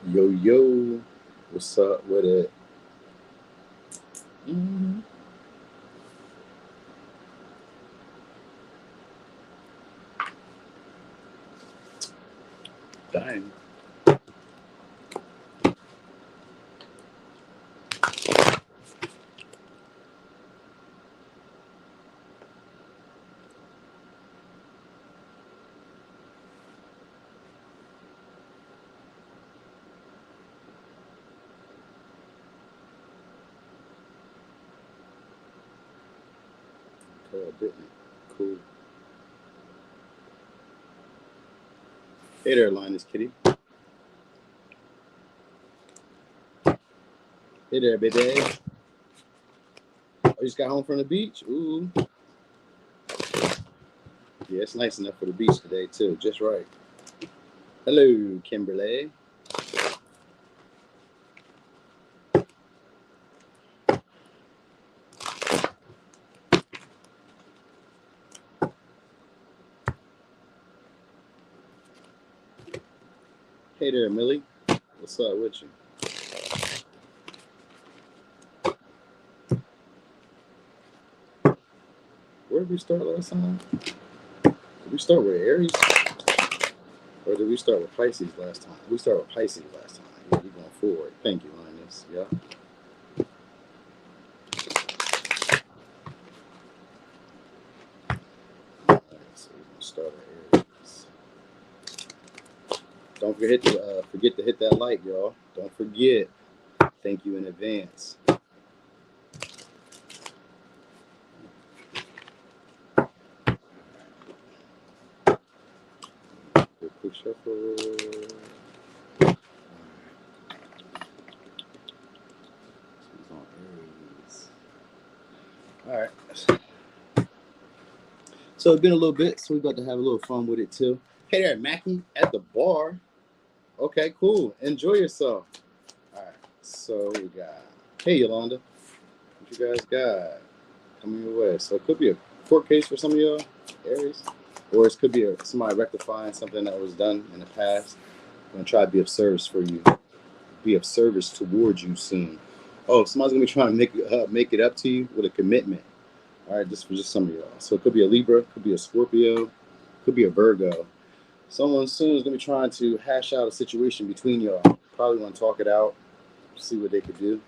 Yo, yo, what's up with it? Mm-hmm. Dang. Cool, didn't it? Cool. Hey there, Linus Kitty. Hey there, baby. I just got home from the beach. Ooh. Yeah, it's nice enough for the beach today, too. Just right. Hello, Kimberly. Hey there, Millie. What's up with you? Where did we start last time? Did we start with Aries? Or did we start with Pisces last time? We started with Pisces last time. Yeah, we're going forward. Thank you, Linus. Yeah. All right, so we're going to start at Aries. Don't forget to hit that like, y'all. Don't forget. Thank you in advance. Quick shuffle. She's on Aries. All right. So it's been a little bit, so we got to have a little fun with it too. Hey there, Mackie at the bar. Okay, cool. Enjoy yourself. All right. So we got. Hey, Yolanda. What you guys got coming your way? So it could be a court case for some of y'all, Aries, or it could be somebody rectifying something that was done in the past. I'm gonna try to be of service for you. Be of service towards you soon. Oh, somebody's gonna be trying to make it up to you with a commitment. All right, just for just some of y'all. So it could be a Libra, could be a Scorpio, could be a Virgo. Someone soon is gonna be trying to hash out a situation between y'all. Probably want to talk it out, see what they could do.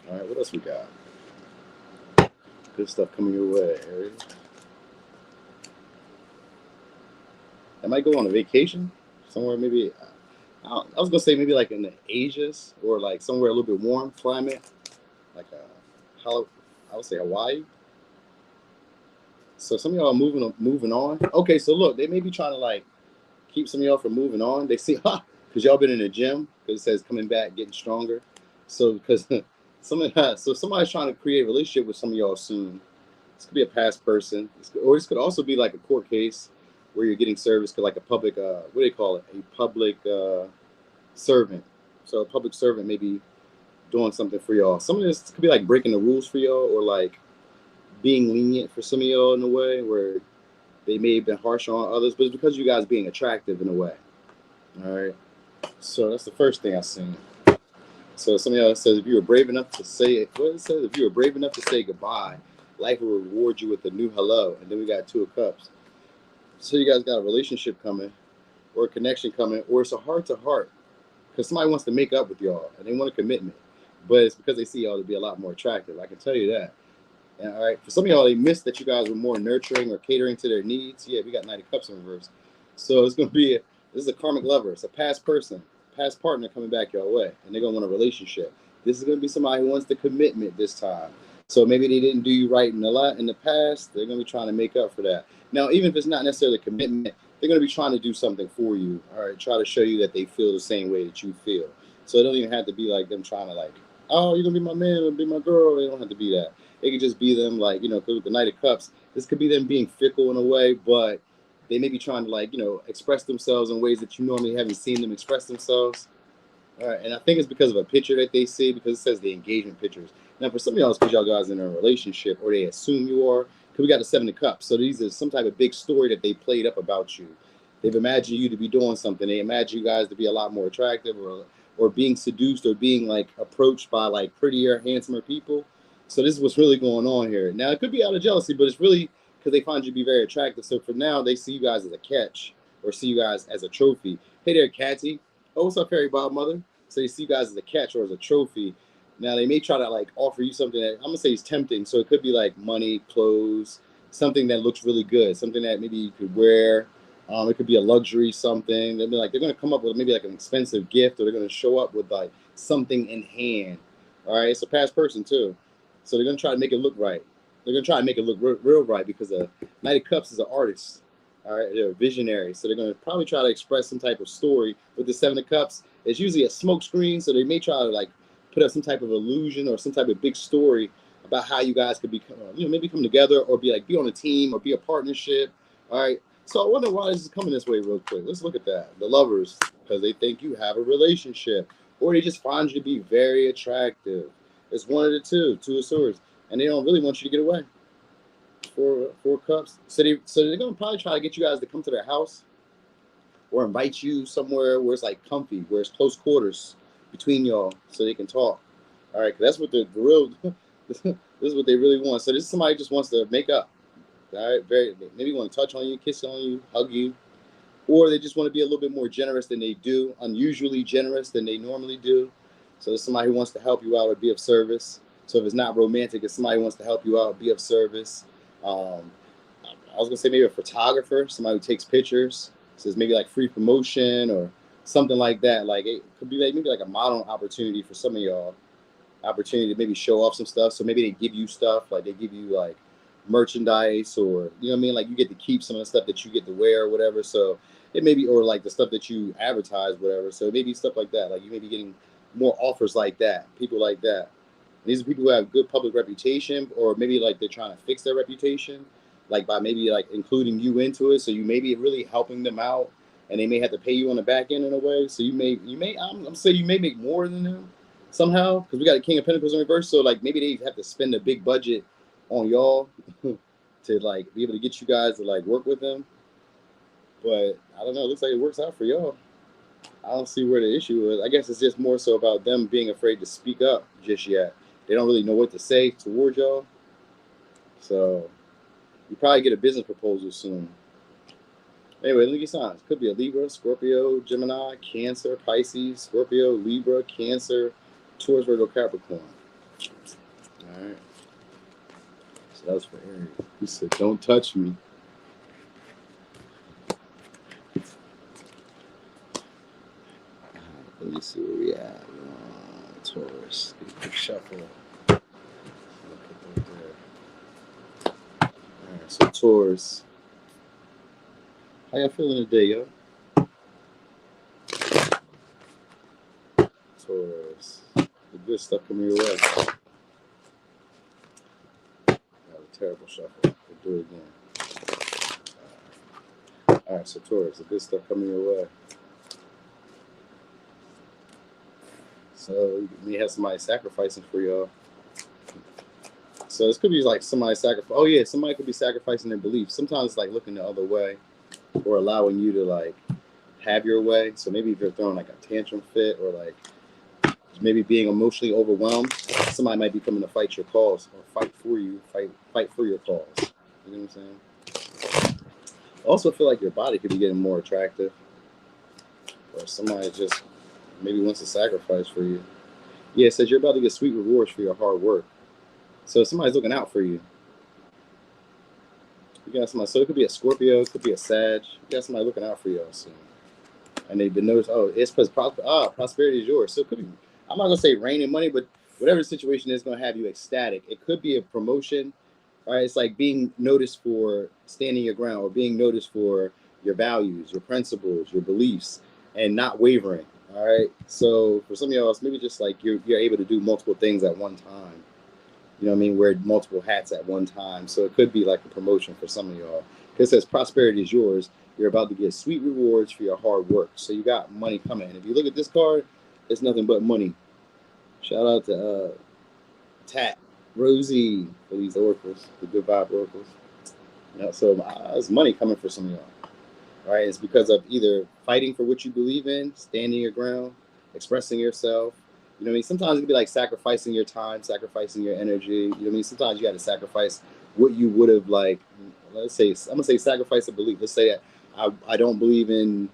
All right, what else we got? Good stuff coming your way, Aries. I might go on a vacation somewhere, maybe. I was gonna say maybe like in the Asias or like somewhere a little bit warm climate, like I would say Hawaii. So some of y'all are moving on. Okay, so look, they may be trying to like keep some of y'all from moving on. They see, because y'all been in the gym because it says coming back, getting stronger. So because so somebody's trying to create a relationship with some of y'all soon. This could be a past person, or this could also be like a court case where you're getting service, like a public, what do they call it? A public servant. So a public servant may be doing something for y'all. Some of this could be like breaking the rules for y'all, or like being lenient for some of y'all in a way where they may have been harsh on others, but it's because you guys being attractive in a way. All right. So that's the first thing I seen. So some of y'all says if you were brave enough to say it, what it says, if you were brave enough to say goodbye, life will reward you with a new hello. And then we got Two of Cups. So you guys got a relationship coming, or a connection coming, or it's a heart to heart because somebody wants to make up with y'all and they want a commitment, but it's because they see y'all to be a lot more attractive. I can tell you that. And all right, for some of y'all, they missed that you guys were more nurturing or catering to their needs. Yeah, we got Knight of Cups in reverse. So it's gonna be this is a karmic lover. It's a past person, past partner coming back your way, and they're gonna want a relationship. This is gonna be somebody who wants the commitment this time. So maybe they didn't do you right in the past. They're gonna be trying to make up for that. Now, even if it's not necessarily a commitment, they're gonna be trying to do something for you. All right, try to show you that they feel the same way that you feel. So it don't even have to be like them trying to like, oh, you're gonna be my man or be my girl. They don't have to be that. It could just be them like, because with the Knight of Cups, this could be them being fickle in a way, but they may be trying to like, express themselves in ways that you normally haven't seen them express themselves. All right, and I think it's because of a picture that they see, because it says the engagement pictures. Now, for some of y'all, it's because y'all guys are in a relationship, or they assume you are. Because we got the Seven of Cups, so these are some type of big story that they played up about you. They've imagined you to be doing something. They imagine you guys to be a lot more attractive, or being seduced or being like approached by like prettier, handsomer people. So this is what's really going on here. Now it could be out of jealousy, but it's really because they find you to be very attractive. So for now, they see you guys as a catch or see you guys as a trophy. Hey there, Catty. Oh, what's up, Fairy Godmother? So they see you guys as a catch or as a trophy. Now they may try to like offer you something that I'm gonna say is tempting. So it could be like money, clothes, something that looks really good, something that maybe you could wear. It could be a luxury something. They'll be like, they're gonna come up with maybe like an expensive gift, or they're gonna show up with like something in hand. All right, it's a past person too, so they're gonna try to make it look right. They're gonna try to make it look real right because a Knight of Cups is an artist. All right, they're a visionary, so they're gonna probably try to express some type of story. With the Seven of Cups, it's usually a smoke screen, so they may try to like put up some type of illusion or some type of big story about how you guys could become, maybe come together or be on a team or be a partnership. All right. So I wonder why this is coming this way real quick. Let's look at that. The lovers, because they think you have a relationship, or they just find you to be very attractive. It's one of the two of swords, and they don't really want you to get away. Four cups. So they're gonna probably try to get you guys to come to their house or invite you somewhere where it's like comfy, where it's close quarters between y'all, so they can talk. All right, because that's what the real. This is what they really want. So this is somebody who just wants to make up. All right, maybe want to touch on you, kiss on you, hug you, or they just want to be a little bit more generous than they do, unusually generous than they normally do. So it's somebody who wants to help you out or be of service. So if it's not romantic, it's somebody who wants to help you out, be of service. I was gonna say maybe a photographer, somebody who takes pictures. So it's maybe like free promotion or something like that. Like it could be like maybe like a model opportunity for some of y'all. Opportunity to maybe show off some stuff. So maybe they give you stuff, like they give you like merchandise, or you know what I mean, like you get to keep some of the stuff that you get to wear or whatever. So it may be, or like the stuff that you advertise, whatever. So maybe stuff like that, like you may be getting more offers like that, people like that. These are people who have good public reputation, or maybe like they're trying to fix their reputation, like by maybe like including you into it. So you may be really helping them out, and they may have to pay you on the back end in a way. So you may I'm saying you may make more than them somehow, because we got the King of Pentacles in reverse. So like maybe they have to spend a big budget on y'all to like be able to get you guys to like work with them. But I don't know. It looks like it works out for y'all. I don't see where the issue is. I guess it's just more so about them being afraid to speak up just yet. They don't really know what to say towards y'all. So you probably get a business proposal soon. Anyway, look at signs. Could be a Libra, Scorpio, Gemini, Cancer, Pisces, Scorpio, Libra, Cancer, Taurus, Virgo, Capricorn. All right. So that was for Aries. He said, "Don't touch me." Let me see where we at. Taurus. Quick shuffle. All right. So Taurus. How y'all feeling today, yo? Taurus. The good stuff coming your way. That was a terrible shuffle. We'll do it again. All right, so Taurus, the good stuff coming your way. So you may have somebody sacrificing for y'all. So this could be like somebody sacrifice. Oh yeah, somebody could be sacrificing their beliefs. Sometimes it's like looking the other way, or allowing you to like have your way. So maybe if you're throwing like a tantrum fit, or like maybe being emotionally overwhelmed, somebody might be coming to fight your cause or fight for you, fight for your cause. You know what I'm saying? I also feel like your body could be getting more attractive, or somebody just maybe wants to sacrifice for you. Yeah, it says you're about to get sweet rewards for your hard work. So somebody's looking out for you. You got somebody. So it could be a Scorpio, it could be a Sag. You got somebody looking out for you soon. And they've been noticed. Oh, it's because prosperity is yours. So it could be. I'm not gonna say rain and money, but whatever the situation is, gonna have you ecstatic. It could be a promotion. All right, it's like being noticed for standing your ground, or being noticed for your values, your principles, your beliefs, and not wavering. All right. So for some of y'all, it's maybe just like you're able to do multiple things at one time. You know what I mean? Wear multiple hats at one time. So it could be like a promotion for some of y'all. Because it says prosperity is yours. You're about to get sweet rewards for your hard work. So you got money coming. And if you look at this card, it's nothing but money. Shout out to Tat, Rosie, for these oracles, the good vibe oracles. You know, so there's money coming for some of y'all. All right, it's because of either fighting for what you believe in, standing your ground, expressing yourself. You know what I mean? Sometimes it can be like sacrificing your time, sacrificing your energy. You know what I mean? Sometimes you got to sacrifice what you would have like. Let's say I'm gonna say sacrifice a belief. Let's say that I don't believe in,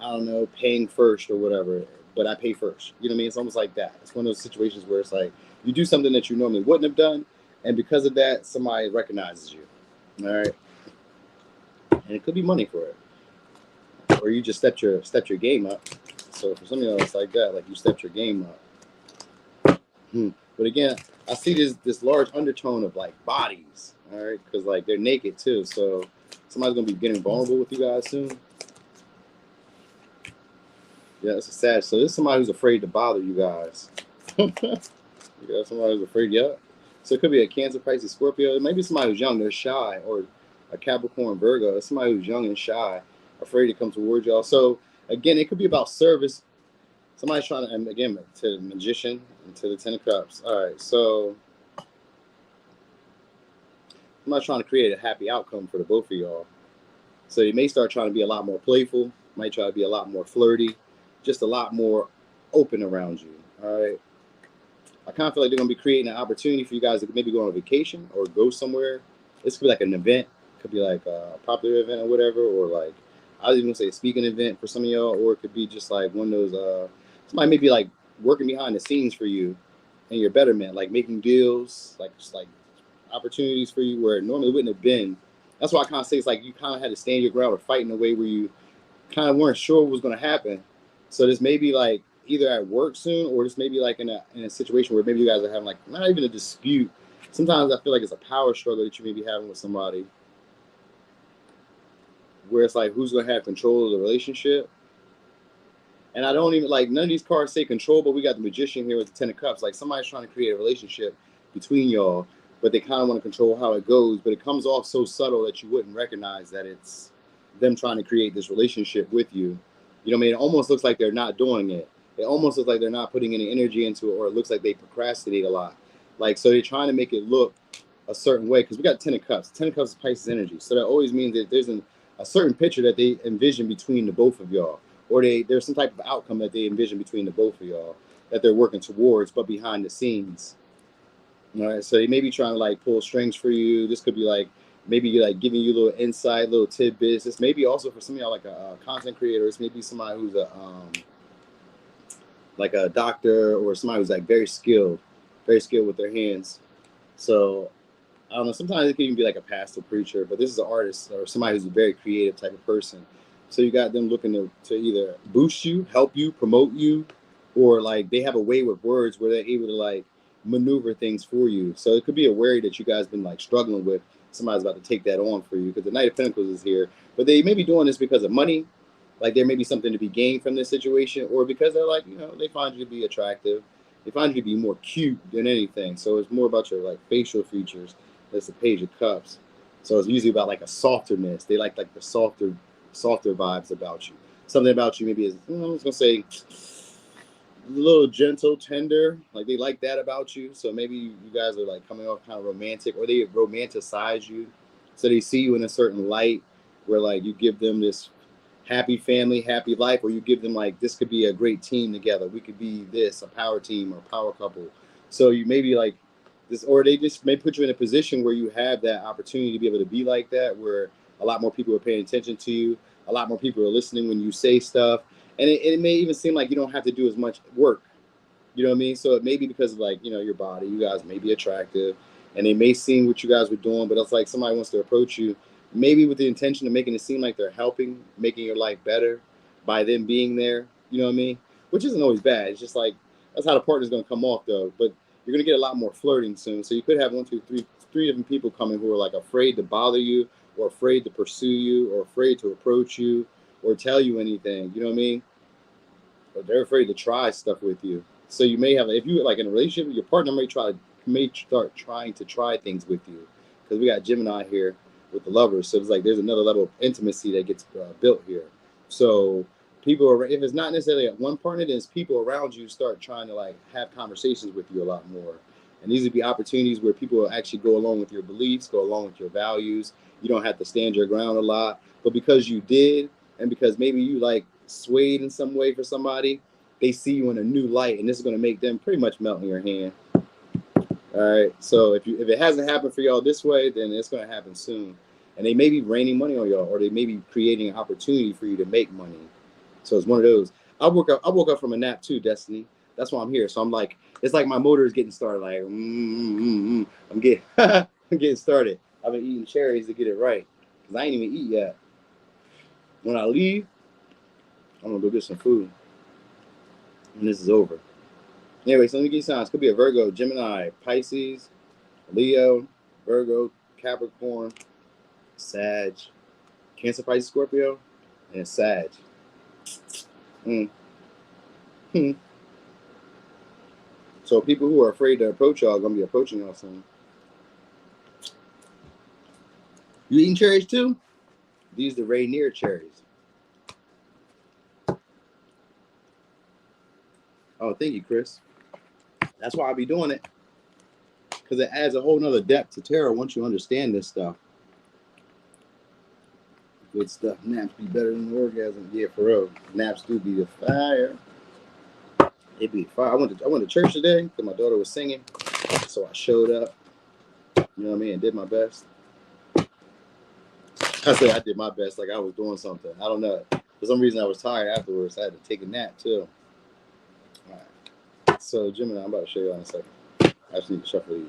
I don't know, paying first or whatever, but I pay first. You know what I mean? It's almost like that. It's one of those situations where it's like you do something that you normally wouldn't have done, and because of that, somebody recognizes you. All right, and it could be money for it, or you just stepped your game up. So for some of y'all, it's like that, like you stepped your game up. But again, I see this large undertone of like bodies, all right, because like they're naked too. So somebody's gonna be getting vulnerable with you guys soon. Yeah, it's a sad. So this is somebody who's afraid to bother you guys. You got somebody who's afraid, yeah. So it could be a Cancer, Pisces, Scorpio. Maybe somebody who's young, they're shy, or a Capricorn, Virgo. It's somebody who's young and shy, afraid to come towards y'all. So again, it could be about service. Somebody's trying to, and again, to the Magician and to the Ten of Cups. All right, so somebody's trying to create a happy outcome for the both of y'all. So you may start trying to be a lot more playful, might try to be a lot more flirty, just a lot more open around you. All right. I kind of feel like they're going to be creating an opportunity for you guys to maybe go on a vacation or go somewhere. This could be like an event. It could be like a popular event or whatever, or like, I was even going to say a speaking event for some of y'all, or it could be just like one of those, somebody may be like working behind the scenes for you and your betterment, like making deals, like just like opportunities for you where it normally wouldn't have been. That's why I kind of say it's like you kind of had to stand your ground or fight in a way where you kind of weren't sure what was going to happen. So this may be like either at work soon, or this may be like in a situation where maybe you guys are having like not even a dispute. Sometimes I feel like it's a power struggle that you may be having with somebody, where it's like who's going to have control of the relationship. And I don't even like, none of these cards say control, but we got the Magician here with the Ten of Cups. Like somebody's trying to create a relationship between y'all, but they kind of want to control how it goes. But it comes off so subtle that you wouldn't recognize that it's them trying to create this relationship with you. You know what I mean? It almost looks like they're not doing it. It almost looks like they're not putting any energy into it, or it looks like they procrastinate a lot. Like, so they're trying to make it look a certain way, because we got Ten of Cups. Ten of Cups is Pisces energy. So that always means that there's a certain picture that they envision between the both of y'all, or there's some type of outcome that they envision between the both of y'all that they're working towards, but behind the scenes. All right, so they may be trying to like pull strings for you. This could be like maybe like giving you a little insight, little tidbits. This may be also for some of y'all like a content creator. This may be somebody who's like a doctor, or somebody who's like very skilled with their hands. So I don't know. Sometimes it can even be like a pastor, preacher, but this is an artist or somebody who's a very creative type of person. So you got them looking to either boost you, help you, promote you, or like they have a way with words where they're able to like maneuver things for you. So it could be a worry that you guys been like struggling with. Somebody's about to take that on for you, because the Knight of Pentacles is here. But they may be doing this because of money. Like there may be something to be gained from this situation, or because they're like, you know, they find you to be attractive. They find you to be more cute than anything. So it's more about your like facial features. That's the Page of Cups. So it's usually about like a softerness. They like the softer vibes about you. Something about you maybe is, I was gonna say, a little gentle, tender. Like they like that about you. So maybe you guys are like coming off kind of romantic, or they romanticize you. So they see you in a certain light where like you give them this happy family, happy life, or you give them like, this could be a great team together. We could be this, a power team or power couple. So you may be like this, or they just may put you in a position where you have that opportunity to be able to be like that, where a lot more people are paying attention to you. A lot more people are listening when you say stuff. And it may even seem like you don't have to do as much work. You know what I mean? So it may be because of like, you know, your body. You guys may be attractive, and they may see what you guys were doing, but it's like somebody wants to approach you, maybe with the intention of making it seem like they're helping, making your life better by them being there. You know what I mean? Which isn't always bad. It's just like, that's how the partner's going to come off though. But you're going to get a lot more flirting soon. So you could have three different people coming who are like afraid to bother you, or afraid to pursue you, or afraid to approach you, or tell you anything. You know what I mean? But they're afraid to try stuff with you. So you may have, if you like in a relationship, your partner may start trying to try things with you, because we got Gemini here with the Lovers. So it's like there's another level of intimacy that gets built here. So people are, if it's not necessarily at one partner, then it's people around you start trying to like have conversations with you a lot more. And these would be opportunities where people will actually go along with your beliefs, go along with your values. You don't have to stand your ground a lot, but because you did, and because maybe you like swayed in some way for somebody, they see you in a new light, and this is going to make them pretty much melt in your hand. All right. So if it hasn't happened for y'all this way, then it's going to happen soon. And they may be raining money on y'all, or they may be creating an opportunity for you to make money. So it's one of those. I woke up from a nap too, Destiny. That's why I'm here. So I'm like, it's like my motor is getting started. Like, I'm getting, I'm getting started. I've been eating cherries to get it right, because I ain't even eat yet. When I leave, I'm gonna go get some food, and this is over. Anyway, so let me give you signs. Could be a Virgo, Gemini, Pisces, Leo, Virgo, Capricorn, Sag, Cancer, Pisces, Scorpio, and Sag. So people who are afraid to approach y'all are gonna be approaching y'all soon. You eating cherries too? These are the Rainier cherries. Oh, thank you, Chris. That's why I be doing it, because it adds a whole nother depth to tarot once you understand this stuff. Good stuff. Naps be better than orgasm. Yeah, for real. Naps do be the fire. It be fire. I went to church today because my daughter was singing, so I showed up. You know what I mean? And did my best. I said I did my best, like I was doing something. I don't know. For some reason, I was tired afterwards. I had to take a nap too. All right. So Gemini, I'm about to show you in a second. I just need to shuffle these.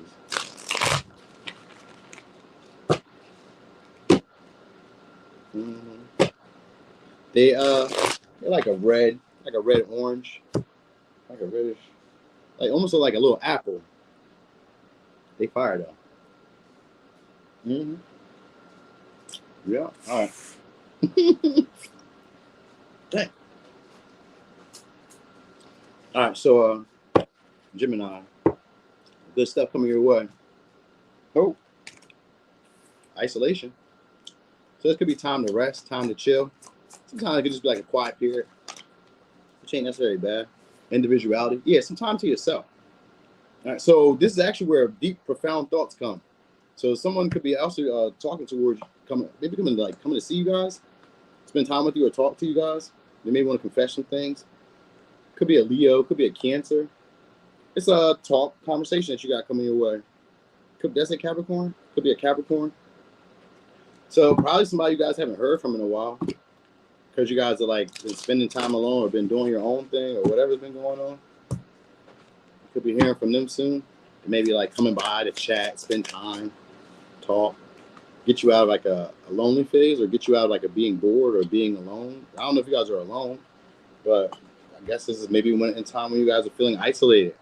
They're like a red orange, like a reddish, like almost like a little apple. They fire though. Yeah. All right. Dang. All right. So Gemini, good stuff coming your way. Oh, isolation. So this could be time to rest, time to chill. Sometimes it could just be like a quiet period, which ain't necessarily bad. Individuality. Yeah, some time to yourself. All right. So this is actually where deep, profound thoughts come. So someone could be also talking towards coming to see you guys, spend time with you, or talk to you guys. They may want to confess some things. Could be a Leo, could be a Cancer. It's a conversation that you got coming your way. That's a Capricorn. Could be a Capricorn. So probably somebody you guys haven't heard from in a while, because you guys are like been spending time alone or been doing your own thing or whatever's been going on. You could be hearing from them soon. It may be like coming by to chat, spend time, talk, get you out of like a lonely phase, or get you out of like a being bored or being alone. I don't know if you guys are alone, but I guess this is maybe in time when you guys are feeling isolated,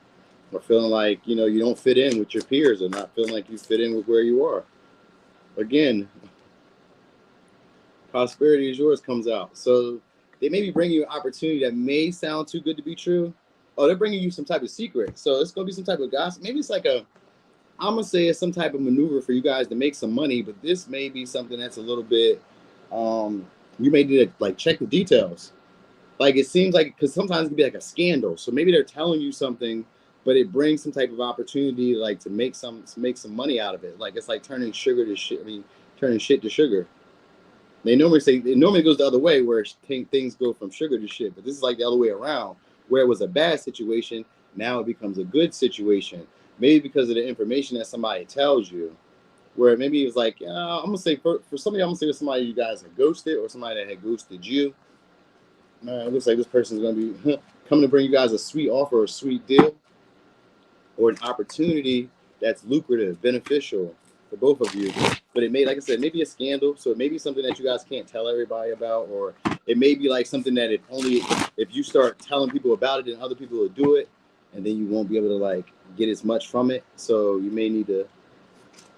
or feeling like, you know, you don't fit in with your peers, or not feeling like you fit in with where you are. Again, prosperity is yours comes out. So they may be bringing you an opportunity that may sound too good to be true. Oh, they're bringing you some type of secret. So it's going to be some type of gossip. Maybe it's like I'm going to say it's some type of maneuver for you guys to make some money, but this may be something that's a little bit, you may need to like check the details. Like it seems like, because sometimes it can be like a scandal. So maybe they're telling you something, but it brings some type of opportunity, like to make some money out of it. Like it's like turning sugar to shit. I mean, turning shit to sugar. They normally say it normally goes the other way, where things go from sugar to shit. But this is like the other way around, where it was a bad situation, now it becomes a good situation. Maybe because of the information that somebody tells you, where maybe it's like, I'm gonna say for somebody, I'm gonna say it's somebody you guys have ghosted, or somebody that had ghosted you. It looks like this person's gonna be coming to bring you guys a sweet offer, or a sweet deal, or an opportunity that's lucrative, beneficial for both of you. But it may, like I said, maybe a scandal. So it may be something that you guys can't tell everybody about, or it may be like something that if you start telling people about it, then other people will do it, and then you won't be able to like get as much from it. So you may need to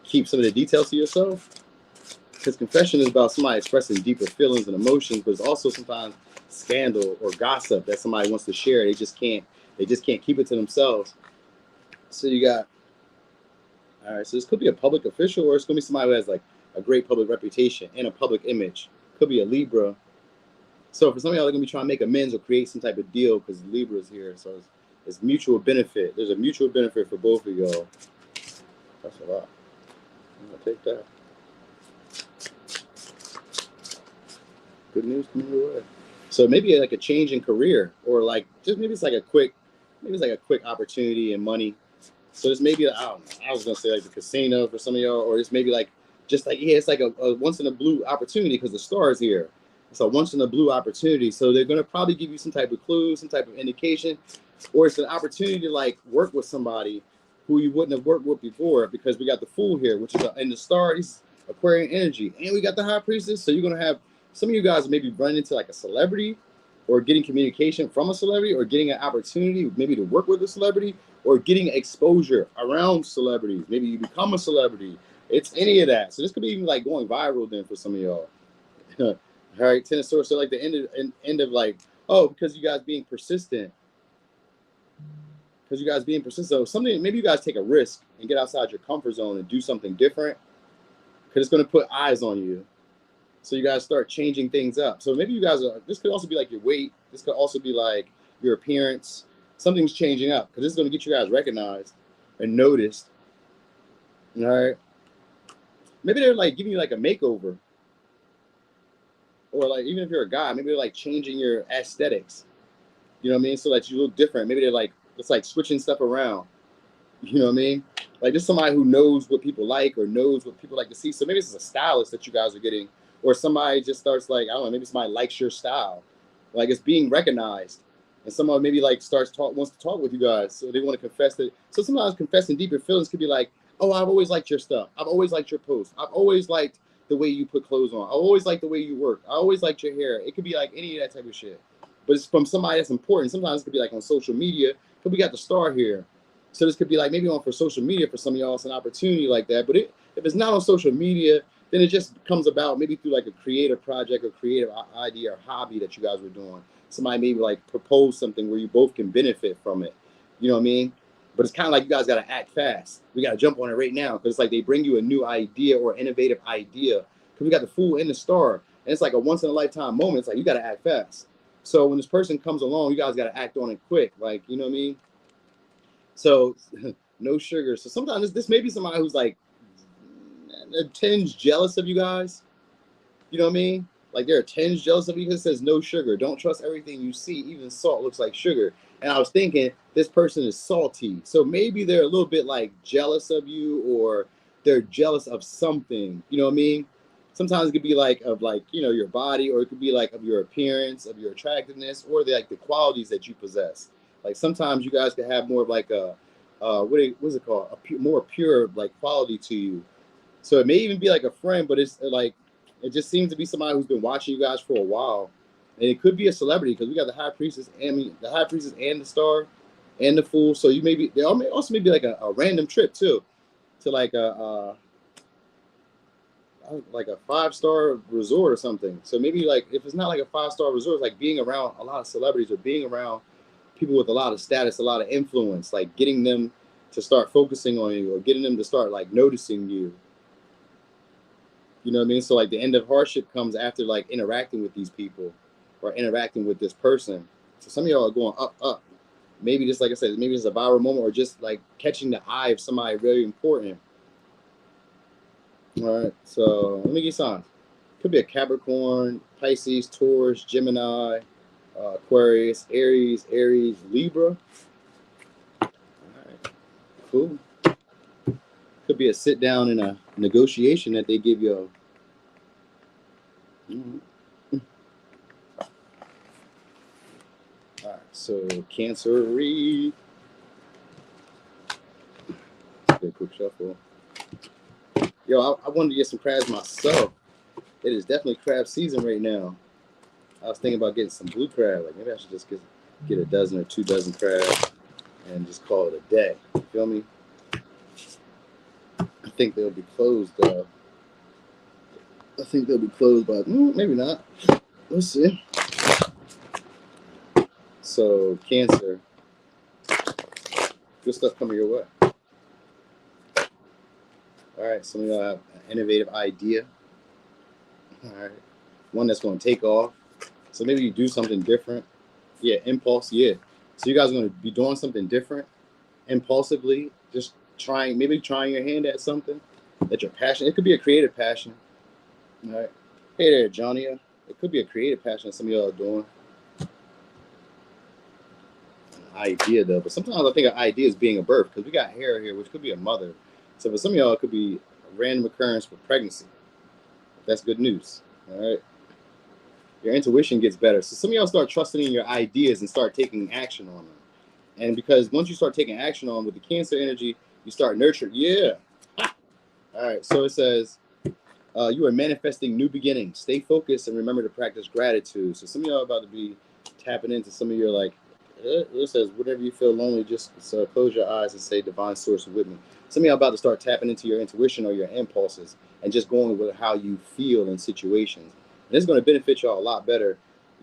keep some of the details to yourself, because confession is about somebody expressing deeper feelings and emotions, but it's also sometimes scandal or gossip that somebody wants to share. They just can't keep it to themselves. So you got, all right, so this could be a public official, or it's going to be somebody who has like a great public reputation and a public image. Could be a Libra. So for some of y'all, they're going to be trying to make amends or create some type of deal, because Libra is here. So it's mutual benefit. There's a mutual benefit for both of y'all. That's a lot. I'm going to take that. Good news coming your way. So maybe like a change in career, or like just maybe it's like a quick, opportunity and money. So it's maybe, I don't know, I was gonna say like the casino for some of y'all, or it's maybe like just like, yeah, it's like a once in a blue opportunity because the star is here. It's a once in a blue opportunity. So they're gonna probably give you some type of clue, some type of indication, or it's an opportunity to like work with somebody who you wouldn't have worked with before, because we got the Fool here, which is in the star, he's Aquarian energy, and we got the High Priestess. So you're gonna have some of you guys maybe run into like a celebrity, or getting communication from a celebrity, or getting an opportunity maybe to work with a celebrity, or getting exposure around celebrities. Maybe you become a celebrity. It's any of that. So this could be even like going viral then for some of y'all. All right, Ten of Swords. So like the end of like, oh, because you guys being persistent. So something, maybe you guys take a risk and get outside your comfort zone and do something different, because it's going to put eyes on you. So you guys start changing things up. So maybe you guys are, this could also be like your weight. This could also be like your appearance. Something's changing up, because this is going to get you guys recognized and noticed. All right. Maybe they're like giving you like a makeover, or like, even if you're a guy, maybe they're like changing your aesthetics. You know what I mean? So that you look different. Maybe they're like, it's like switching stuff around. You know what I mean? Like just somebody who knows what people like, or knows what people like to see. So maybe it's a stylist that you guys are getting, or somebody just starts like, I don't know, maybe somebody likes your style. Like it's being recognized. And someone maybe like wants to talk with you guys. So they want to confess that. So sometimes confessing deeper feelings could be like, oh, I've always liked your stuff. I've always liked your posts. I've always liked the way you put clothes on. I always liked the way you work. I always liked your hair. It could be like any of that type of shit. But it's from somebody that's important. Sometimes it could be like on social media, because we got the star here. So this could be like maybe on for social media for some of y'all, it's an opportunity like that. But if it's not on social media, then it just comes about maybe through like a creative project or creative idea or hobby that you guys were doing. Somebody maybe like propose something where you both can benefit from it. You know what I mean? But it's kind of like you guys got to act fast. We got to jump on it right now, because it's like they bring you a new idea or innovative idea. Because we got the Fool and the Star, and it's like a once in a lifetime moment. It's like you got to act fast. So when this person comes along, you guys got to act on it quick. Like, you know what I mean? So no sugar. So sometimes this may be somebody who's like a tinge jealous of you guys. You know what I mean? Like they're a tinge jealous of you because it says no sugar. Don't trust everything you see. Even salt looks like sugar. And I was thinking this person is salty. So maybe they're a little bit like jealous of you, or they're jealous of something. You know what I mean? Sometimes it could be like of like, you know, your body, or it could be like of your appearance, of your attractiveness, or like the qualities that you possess. Like sometimes you guys could have more of like a, what's it called? More pure like quality to you. So it may even be like a friend, but it's like, it just seems to be somebody who's been watching you guys for a while. And it could be a celebrity, because we got the High Priestess and the Star and the Fool. So you maybe, they also may be like a random trip too, to like a 5-star resort or something. So maybe like, if it's not like a 5-star resort, it's like being around a lot of celebrities, or being around people with a lot of status, a lot of influence, like getting them to start focusing on you, or getting them to start like noticing you. You know what I mean? So like the end of hardship comes after like interacting with these people, or interacting with this person. So some of y'all are going up. Maybe just like I said, maybe it's a viral moment, or just like catching the eye of somebody very important. All right, so let me get signs. Could be a Capricorn, Pisces, Taurus, Gemini, Aquarius, Aries, Libra. All right, cool. Could be a sit down in a negotiation that they give you. All right, so Cancer read. Okay, quick shuffle. Yo, I wanted to get some crabs myself. It is definitely crab season right now. I was thinking about getting some blue crab. Like maybe I should just get a dozen or 2 dozen crabs and just call it a day. You feel me? I think they'll be closed. I think they'll be closed, but maybe not. Let's see. So Cancer, good stuff coming your way. All right, some of y'all have an innovative idea. All right, one that's going to take off. So maybe you do something different. Yeah, impulse. Yeah. So you guys are going to be doing something different, impulsively, just trying your hand at something that you're passionate. It could be a creative passion. All right. Hey there, Johnny. It could be a creative passion that some of y'all are doing. idea though. But sometimes I think an idea is being a birth, because we got hair here, which could be a mother. So for some of y'all, it could be a random occurrence with pregnancy. That's good news. All right. Your intuition gets better. So some of y'all start trusting in your ideas and start taking action on them. And because once you start taking action on with the Cancer energy, you start nurturing. Yeah. All right. So it says, you are manifesting new beginnings. Stay focused and remember to practice gratitude. So some of y'all are about to be tapping into some of your like, it says, whenever you feel lonely, just close your eyes and say, divine source with me. Some of y'all about to start tapping into your intuition or your impulses and just going with how you feel in situations. And it's going to benefit y'all a lot better,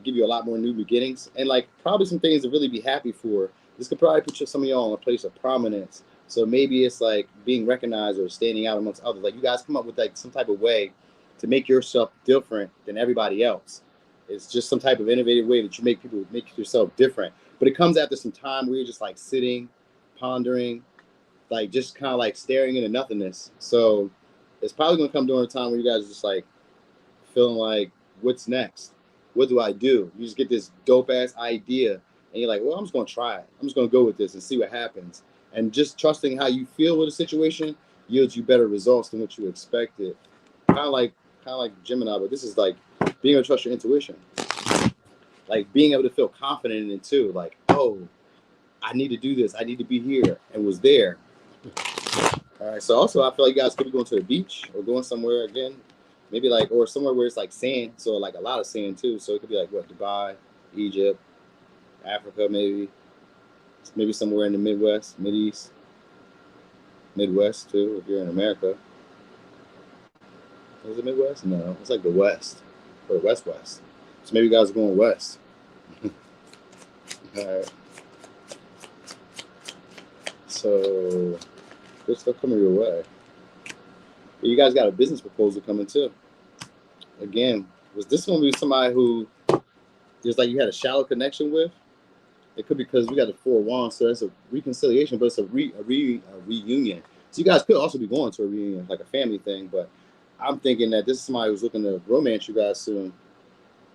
give you a lot more new beginnings, and like probably some things to really be happy for. This could probably put some of y'all in a place of prominence. So maybe it's like being recognized or standing out amongst others. Like you guys come up with like some type of way to make yourself different than everybody else. It's just some type of innovative way that you make yourself different. But it comes after some time where you're just like sitting, pondering, like just kind of like staring into nothingness. So it's probably going to come during a time where you guys are just like feeling like, what's next? What do I do? You just get this dope ass idea and you're like, well, I'm just going to try it. I'm just going to go with this and see what happens. And just trusting how you feel with a situation yields you better results than what you expected. Kind of like Gemini, but this is like being able to trust your intuition. Like being able to feel confident in it too. Like, oh, I need to do this. I need to be here, and was there. All right. So also, I feel like you guys could be going to the beach or going somewhere again, maybe like, or somewhere where it's like sand. So like a lot of sand too. So it could be like what, Dubai, Egypt, Africa, maybe somewhere in the Midwest, Mideast, Midwest too. If you're in America, is it Midwest? No, it's like the West or West. So maybe you guys are going west. All right. So good stuff coming your way. You guys got a business proposal coming too. Again, was this one be somebody who just like you had a shallow connection with? It could be because we got the 4 of Wands, so that's a reconciliation, but it's a reunion. So you guys could also be going to a reunion, like a family thing. But I'm thinking that this is somebody who's looking to romance you guys soon.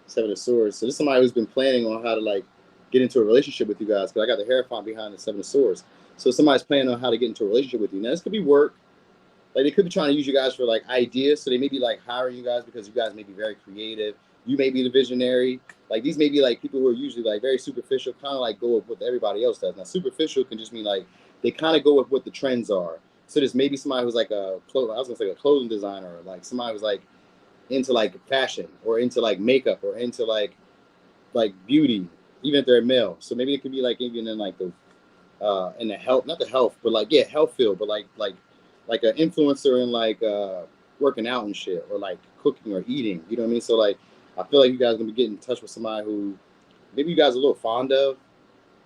7 of Swords. So this is somebody who's been planning on how to like get into a relationship with you guys. Because I got the Hierophant behind the 7 of Swords. So somebody's planning on how to get into a relationship with you. Now this could be work. Like they could be trying to use you guys for like ideas. So they may be like hiring you guys because you guys may be very creative. You may be the visionary. Like these may be like people who are usually like very superficial, kind of like go with what everybody else does. Now superficial can just mean like they kind of go with what the trends are. So there's maybe somebody who's like a clothing designer, or like somebody who's like into like fashion or into like makeup or into like beauty, even if they're male. So maybe it could be like even in like the in the health, not the health, but like health field, but like an influencer in like working out and shit, or like cooking or eating. You know what I mean? So like I feel like you guys are gonna be getting in touch with somebody who maybe you guys are a little fond of.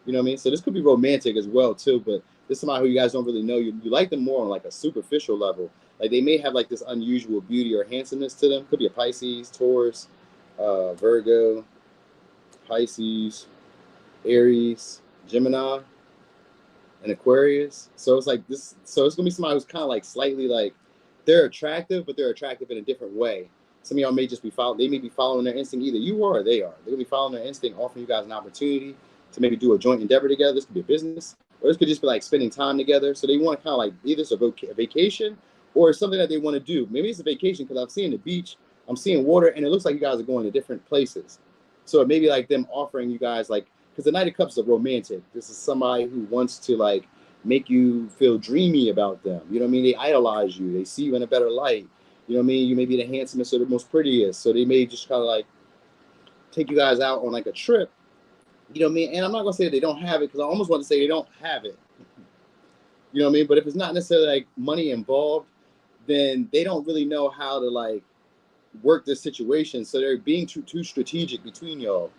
You know what I mean? So this could be romantic as well too, but this is somebody who you guys don't really know. You like them more on like a superficial level. Like they may have like this unusual beauty or handsomeness to them. Could be a Pisces, Taurus, Virgo, Pisces, Aries, Gemini, and Aquarius. So it's like this. So it's gonna be somebody who's kind of like slightly like they're attractive, but they're attractive in a different way. Some of y'all may just be they may be following their instinct. Either you are or they are. They're gonna be following their instinct, offering you guys an opportunity to maybe do a joint endeavor together. This could be a business, or this could just be like spending time together. So they want to kind of like either it's a vacation or something that they want to do. Maybe it's a vacation because I'm seeing the beach, I'm seeing water, and it looks like you guys are going to different places. So it may be like them offering you guys like, because the Knight of Cups is romantic. This is somebody who wants to like make you feel dreamy about them. You know what I mean? They idolize you. They see you in a better light. You know what I mean? You may be the handsomest or the most prettiest. So they may just kind of like take you guys out on like a trip. You know what I mean? And I'm not going to say they don't have it, because I almost want to say they don't have it. You know what I mean? But if it's not necessarily like money involved, then they don't really know how to like work this situation. So they're being too strategic between y'all.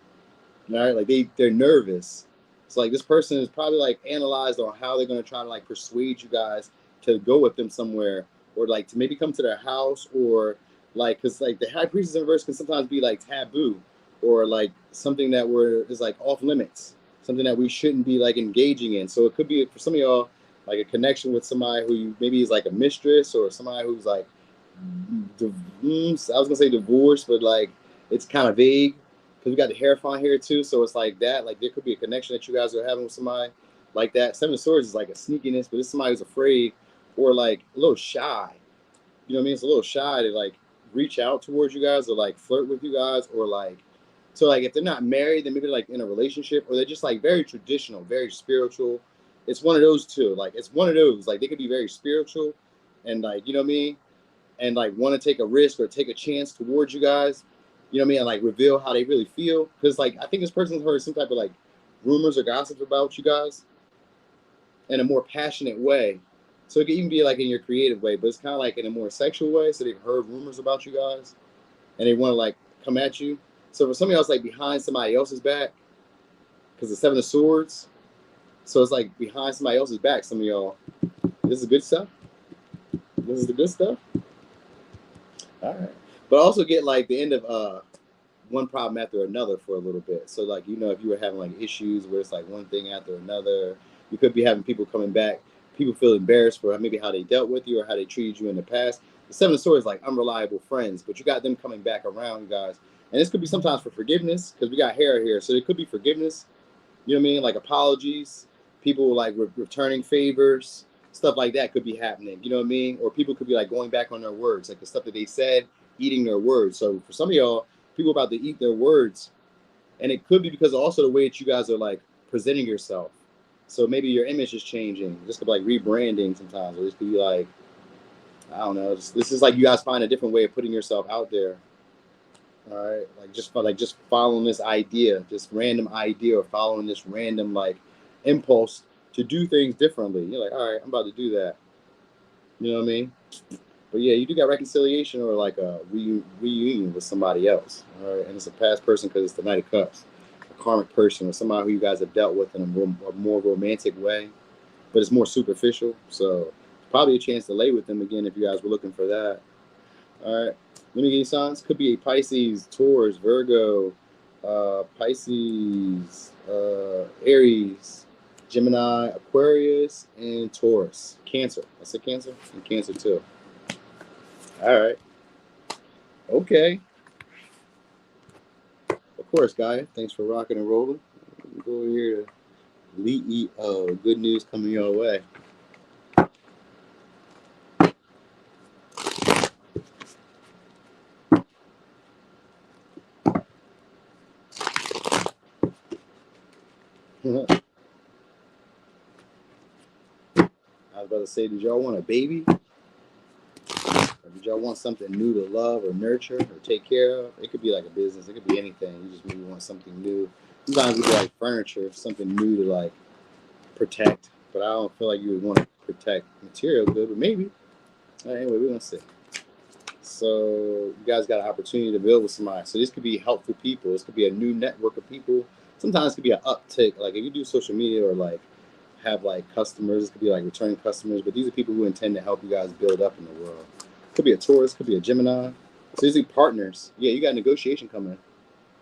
All right? Like they're nervous. So like this person is probably like analyzed on how they're going to try to like persuade you guys to go with them somewhere, or like to maybe come to their house, or like, because like the High Priestess in reverse can sometimes be like taboo, or like something that is like off limits, something that we shouldn't be like engaging in. So it could be for some of y'all like a connection with somebody who maybe is like a mistress, or somebody who's like I was gonna say divorced, but like it's kind of vague. because we got the Hierophant here too, so it's like that. Like there could be a connection that you guys are having with somebody like that. Seven of Swords is like a sneakiness, but it's somebody who's afraid or like a little shy. You know what I mean? It's a little shy to like reach out towards you guys or like flirt with you guys or like. So like if they're not married, then maybe like in a relationship, or they're just like very traditional, very spiritual. It's one of those two. Like it's one of those. Like they could be very spiritual, and like you know what I mean, and like want to take a risk or take a chance towards you guys. You know what I mean, and like reveal how they really feel. Because like I think this person's heard some type of like rumors or gossip about you guys in a more passionate way. So it could even be like in your creative way, but it's kind of like in a more sexual way. So they've heard rumors about you guys, and they want to like come at you. So for some of y'all, it's like behind somebody else's back, because the Seven of Swords. So it's like behind somebody else's back. Some of y'all, this is good stuff. This is the good stuff. All right, but also get like the end of one problem after another for a little bit. So like you know, if you were having like issues where it's like one thing after another, you could be having people coming back. People feel embarrassed for maybe how they dealt with you or how they treated you in the past. The Seven of Swords is like unreliable friends, but you got them coming back around, you guys. And this could be sometimes for forgiveness, because we got hair here. So it could be forgiveness, you know what I mean? Like apologies, people like returning favors, stuff like that could be happening, you know what I mean? Or people could be like going back on their words, like the stuff that they said, eating their words. So for some of y'all, people about to eat their words. And it could be because also the way that you guys are like presenting yourself. So maybe your image is changing. This could be like rebranding sometimes. Or this could be like, I don't know. This is like you guys find a different way of putting yourself out there. All right, just following this idea, just random idea, or following this random like impulse to do things differently. You're like, all right, I'm about to do that. You know what I mean? But yeah, you do got reconciliation or like a reunion with somebody else. All right, and it's a past person because it's the Knight of Cups, a karmic person or somebody who you guys have dealt with in a more romantic way, but it's more superficial. So probably a chance to lay with them again if you guys were looking for that. All right. Let me give you signs. Could be a Pisces, Taurus, Virgo, Pisces, Aries, Gemini, Aquarius, and Taurus. Cancer. I said Cancer? And Cancer too. All right. Okay. Of course, Guy. Thanks for rocking and rolling. Go over here to Leo. Good news coming your way. I was about to say, did y'all want a baby? Or did y'all want something new to love or nurture or take care of? It could be like a business. It could be anything. You just maybe want something new. Sometimes it could be like furniture, something new to like protect. But I don't feel like you would want to protect material good, but maybe. Anyway, we're going to see. So you guys got an opportunity to build with somebody. So this could be helpful people. This could be a new network of people. Sometimes it could be an uptick. Like if you do social media or like have like customers, it could be like returning customers. But these are people who intend to help you guys build up in the world. Could be a Taurus, could be a Gemini. So these are partners. Yeah, you got negotiation coming.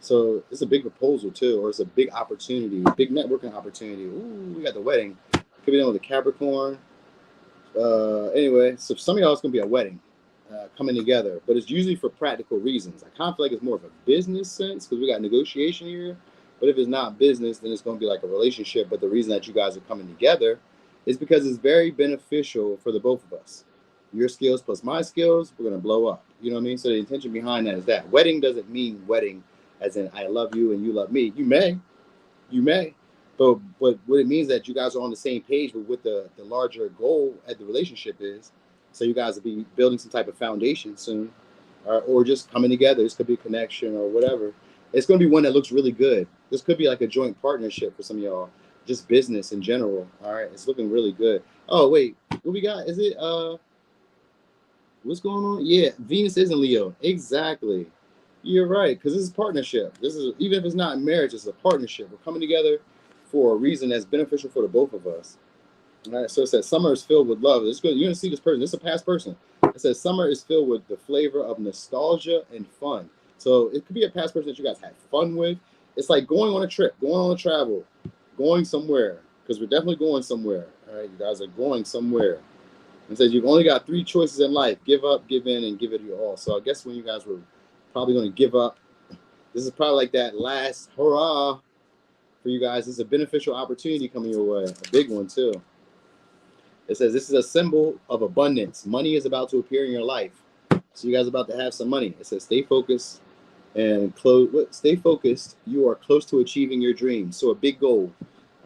So it's a big proposal too, or it's a big opportunity, big networking opportunity. Ooh, we got the wedding. Could be done with a Capricorn. Anyway, so for some of y'all, it's gonna be a wedding coming together, but it's usually for practical reasons. I kind of feel like it's more of a business sense because we got negotiation here. But if it's not business, then it's gonna be like a relationship. But the reason that you guys are coming together is because it's very beneficial for the both of us. Your skills plus my skills, we're gonna blow up. You know what I mean? So the intention behind that is that wedding doesn't mean wedding as in I love you and you love me. You may, but what it means that you guys are on the same page with what the larger goal at the relationship is. So you guys will be building some type of foundation soon, or just coming together. This could be a connection or whatever. It's going to be one that looks really good. This could be like a joint partnership for some of y'all, just business in general. All right, it's looking really good. Oh wait, what we got? Is it what's going on? Yeah, Venus is in Leo. Exactly. You're right, because this is partnership. This is, even if it's not marriage, it's a partnership. We're coming together for a reason that's beneficial for the both of us. All right, so it says summer is filled with love. It's good. You're gonna see this person. This is a past person. It says summer is filled with the flavor of nostalgia and fun. So it could be a past person that you guys had fun with. It's like going on a trip, going on a travel, going somewhere, because we're definitely going somewhere. All right, you guys are going somewhere. It says you've only got 3 choices in life: give up, give in, and give it your all. So I guess when you guys were probably going to give up This is probably like that last hurrah for you guys. This is a beneficial opportunity coming your way, a big one too. It says this is a symbol of abundance. Money is about to appear in your life. So you guys are about to have some money. It says stay focused and stay focused. You are close to achieving your dreams. So a big goal.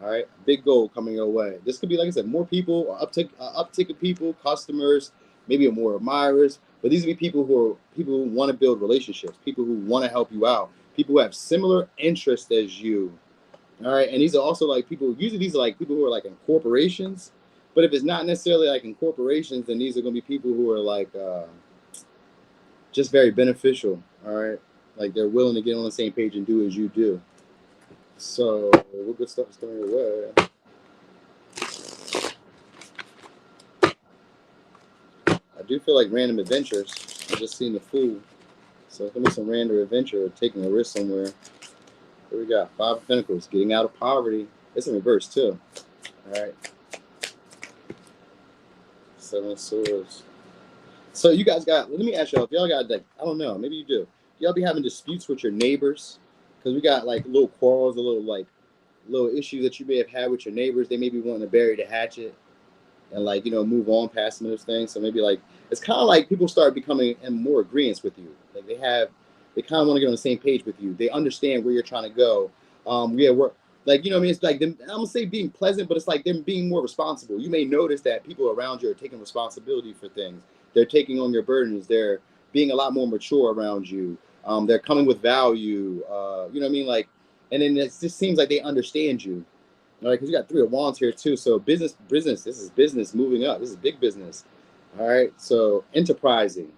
All right, big goal coming your way. This could be, like I said, more people, or uptick of people, customers, maybe more admirers. But these would be people who want to build relationships, people who want to help you out, people who have similar interests as you. All right, and these are also like people. Usually, these are like people who are like in corporations. But if it's not necessarily like in corporations, then these are going to be people who are like just very beneficial. All right, like they're willing to get on the same page and do as you do. So, what good stuff is coming your way? I do feel like random adventures. I just seen the Fool. So, it's going to be some random adventure or taking a risk somewhere. Here we got 5 of Pentacles, getting out of poverty. It's in reverse, too. All right. 7 of Swords. So, you guys got, let me ask y'all, if y'all got, like, I don't know, maybe you do. Y'all be having disputes with your neighbors? Because we got, like, little quarrels, little issues that you may have had with your neighbors. They may be wanting to bury the hatchet and, like, you know, move on past some of those things. So maybe, like, it's kind of like people start becoming in more agreements with you. Like they kind of want to get on the same page with you. They understand where you're trying to go. We're like, you know what I mean? It's like them, I'm gonna say being pleasant, but it's like them being more responsible. You may notice that people around you are taking responsibility for things. They're taking on your burdens. They're being a lot more mature around you. They're coming with value. You know what I mean? Like, and then it just seems like they understand you. All right, because you got 3 of Wands here too. So business. This is business moving up. This is big business. All right, so enterprising.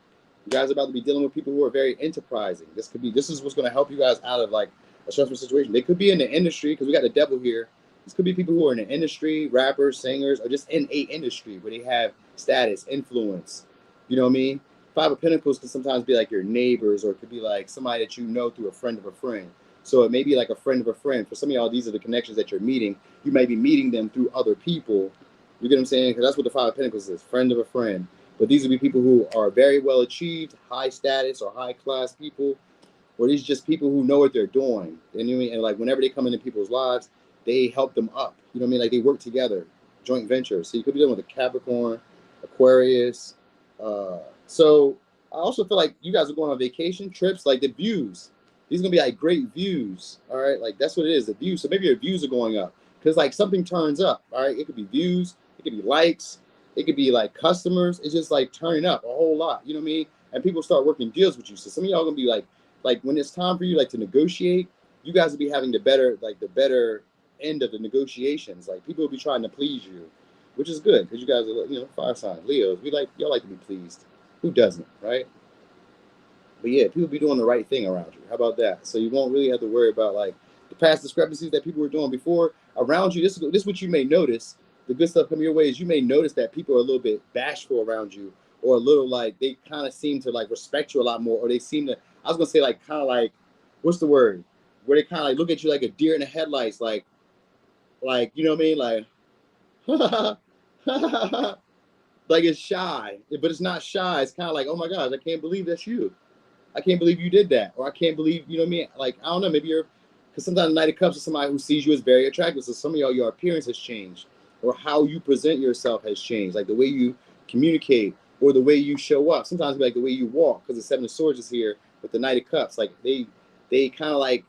You guys are about to be dealing with people who are very enterprising. This is what's going to help you guys out of like a stressful situation. They could be in the industry because we got the devil here. This could be people who are in the industry, rappers, singers, or just in a industry where they have status, influence. You know what I mean? 5 of Pentacles can sometimes be like your neighbors, or it could be like somebody that you know through a friend of a friend. So it may be like a friend of a friend. For some of y'all, these are the connections that you're meeting. You may be meeting them through other people. You get what I'm saying? Because that's what the 5 of Pentacles is, friend of a friend. But these would be people who are very well achieved, high status or high class people, or these are just people who know what they're doing. And like whenever they come into people's lives, they help them up. You know what I mean? Like they work together, joint ventures. So you could be dealing with a Capricorn, Aquarius. So I also feel like you guys are going on vacation trips, like the views. These are gonna be like great views. All right, like that's what it is, the views. So maybe your views are going up because like something turns up. All right, it could be views, it could be likes, it could be like customers. It's just like turning up a whole lot. You know what I mean? And people start working deals with you. So some of y'all gonna be like when it's time for you like to negotiate, you guys will be having the better end of the negotiations. Like people will be trying to please you, which is good because you guys are fire signs, Leos. Y'all like to be pleased. Who doesn't, right? But yeah, people be doing the right thing around you. How about that? So you won't really have to worry about like the past discrepancies that people were doing before around you. This is what you may notice. The good stuff coming your way is you may notice that people are a little bit bashful around you, or a little like they kind of seem to like respect you a lot more, or they seem to. I was gonna say like kind of like what's the word? Where they kind of like look at you like a deer in the headlights, like you know what I mean, like. Like it's shy, but it's not shy. It's kind of like, oh my gosh, I can't believe that's you. I can't believe you did that. Or I can't believe, you know what I mean? Like, I don't know, maybe because sometimes the Knight of Cups is somebody who sees you as very attractive. So some of y'all, your appearance has changed, or how you present yourself has changed. Like the way you communicate or the way you show up. Sometimes like the way you walk, because the 7 of Swords is here with the Knight of Cups. Like they kind of like,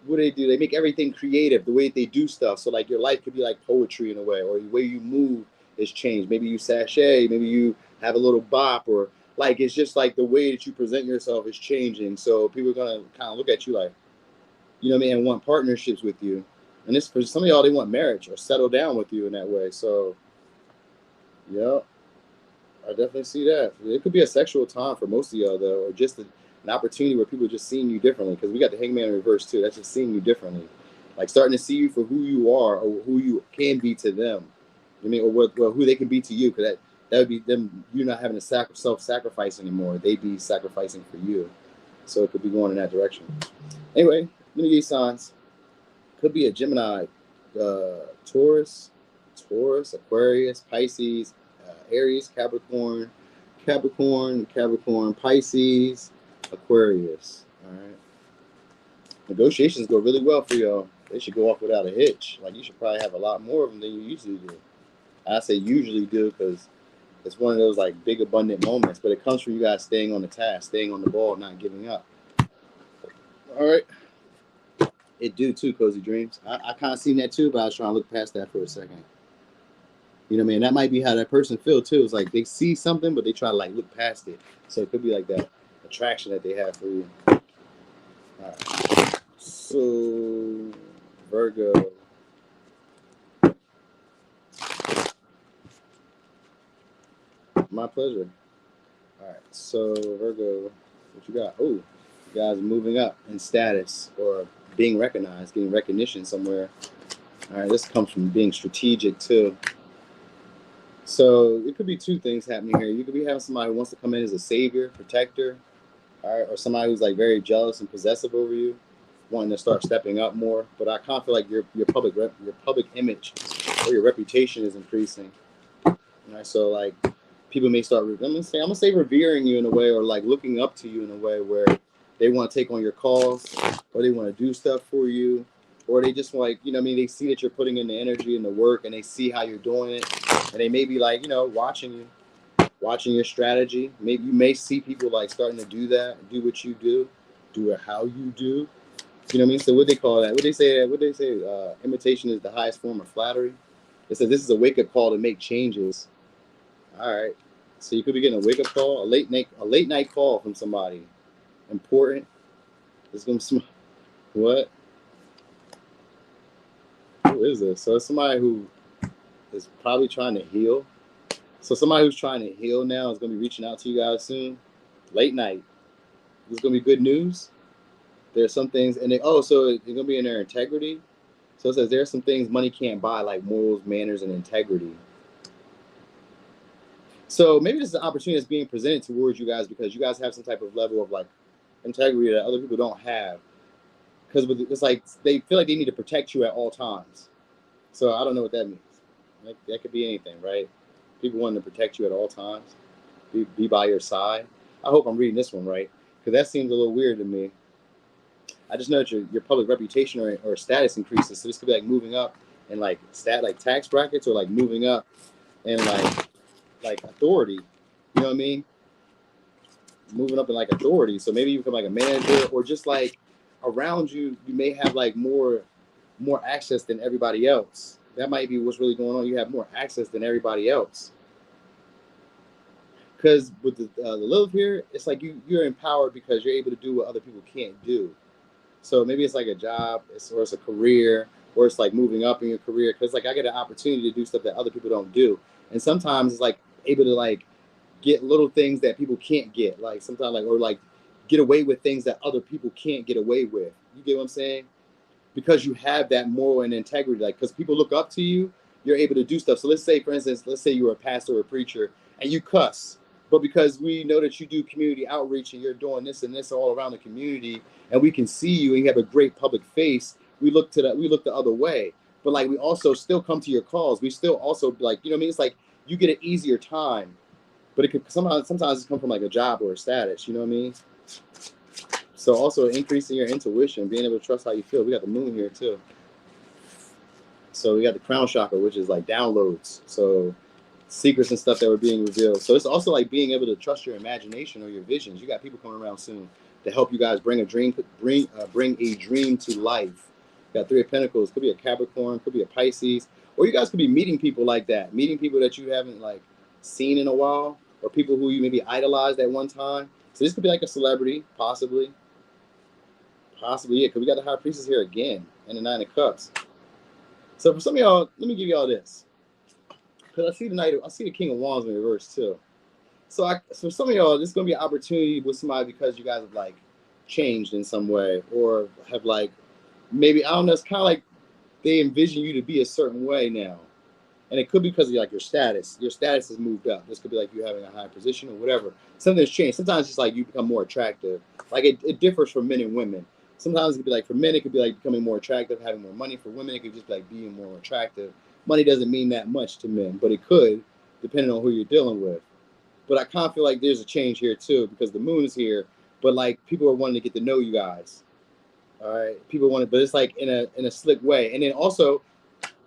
what do? They make everything creative, the way they do stuff. So like your life could be like poetry in a way, or the way you move has changed. Maybe you sashay, maybe you have a little bop, or like it's just like the way that you present yourself is changing. So people are gonna kind of look at you like, you know what I mean, and want partnerships with you. And this for some of y'all, they want marriage or settle down with you in that way. So yeah, I definitely see that. It could be a sexual time for most of y'all though, or just an opportunity where people are just seeing you differently. Because we got the Hangman in reverse too. That's just seeing you differently, like starting to see you for who you are or who you can be to them. I mean, or who they can be to you. Because that would be them. You're not having to self-sacrifice anymore. They'd be sacrificing for you. So it could be going in that direction. Anyway, let me give you signs. Could be a Gemini, Taurus, Aquarius, Pisces, Aries, Capricorn, Pisces, Aquarius. All right. Negotiations go really well for y'all. They should go off without a hitch. Like, you should probably have a lot more of them than you usually do. I say usually do because it's one of those like big abundant moments, but it comes from you guys staying on the task, staying on the ball, not giving up. All right. It do too, Cozy Dreams. I kind of seen that too, but I was trying to look past that for a second. You know what I mean? That might be how that person feels too. It's like they see something, but they try to like look past it. So it could be like that attraction that they have for you. All right. So Virgo. My pleasure. All right. So Virgo, what you got? Oh, you guys are moving up in status or being recognized, getting recognition somewhere. All right. This comes from being strategic too. So it could be two things happening here. You could be having somebody who wants to come in as a savior, protector, all right, or somebody who's like very jealous and possessive over you, wanting to start stepping up more. But I kind of feel like your public image or your reputation is increasing. All right, so like people may start, I'm gonna say revering you in a way, or like looking up to you in a way where they want to take on your calls, or they want to do stuff for you, or they just like, you know what I mean, they see that you're putting in the energy and the work, and they see how you're doing it, and they may be like, you know, watching your strategy. Maybe you may see people like starting to do that, do what you do it how you do. You know what I mean? So what they call that? What they say? Imitation is the highest form of flattery. It says this is a wake up call to make changes. All right. So you could be getting a wake up call, a late night call from somebody important. It's gonna what? Who is this? So it's somebody who is probably trying to heal. So somebody who's trying to heal now is going to be reaching out to you guys soon. Late night. This is going to be good news. There's some things, and so it's going to be in their integrity. So it says there's some things money can't buy, like morals, manners, and integrity. So maybe this is an opportunity that's being presented towards you guys because you guys have some type of level of like integrity that other people don't have. Because it's like they feel like they need to protect you at all times. So I don't know what that means. That could be anything, right? People wanting to protect you at all times, be by your side. I hope I'm reading this one right, because that seems a little weird to me. I just know that your public reputation or status increases, so this could be like moving up in like tax brackets, or like moving up in like authority. You know what I mean? Moving up in like authority. So maybe you become like a manager, or just like around you, you may have like more access than everybody else. That might be what's really going on. You have more access than everybody else. Because with the Lilith here, it's like you're empowered because you're able to do what other people can't do. So maybe it's like a job, or it's a career, or it's like moving up in your career. Because like I get an opportunity to do stuff that other people don't do, and sometimes it's like able to like get little things that people can't get. Like sometimes like, or like get away with things that other people can't get away with. You get what I'm saying? Because you have that moral and integrity, like because people look up to you, you're able to do stuff. So let's say, for instance, you were a pastor or a preacher and you cuss, but because we know that you do community outreach and you're doing this and this all around the community, and we can see you and you have a great public face, we look the other way. But like we also still come to your calls. We still also like, you know what I mean? It's like you get an easier time, but it could sometimes it's come from like a job or a status. You know what I mean? So also increasing your intuition, being able to trust how you feel. We got the moon here too. So we got the crown chakra, which is like downloads. So secrets and stuff that were being revealed. So it's also like being able to trust your imagination or your visions. You got people coming around soon to help you guys bring a dream to life. You got Three of Pentacles. Could be a Capricorn, could be a Pisces, or you guys could be meeting people like that, meeting people that you haven't like seen in a while, or people who you maybe idolized at one time. So this could be like a celebrity, possibly. Possibly, yeah, because we got the High Priestess here again, and the Nine of Cups. So for some of y'all, let me give y'all this. Because I see the King of Wands in reverse too. So for some of y'all, this is going to be an opportunity with somebody because you guys have like changed in some way, or have like, maybe, I don't know, it's kind of like they envision you to be a certain way now. And it could be because of like your status. Your status has moved up. This could be like you having a high position or whatever. Something's changed. Sometimes it's like you become more attractive. Like it differs for men and women. Sometimes it could be like, for men, it could be like becoming more attractive, having more money. For women, it could just be like being more attractive. Money doesn't mean that much to men, but it could, depending on who you're dealing with. But I kind of feel like there's a change here too, because the moon is here, but like people are wanting to get to know you guys. All right, people want it, but it's like in a slick way. And then also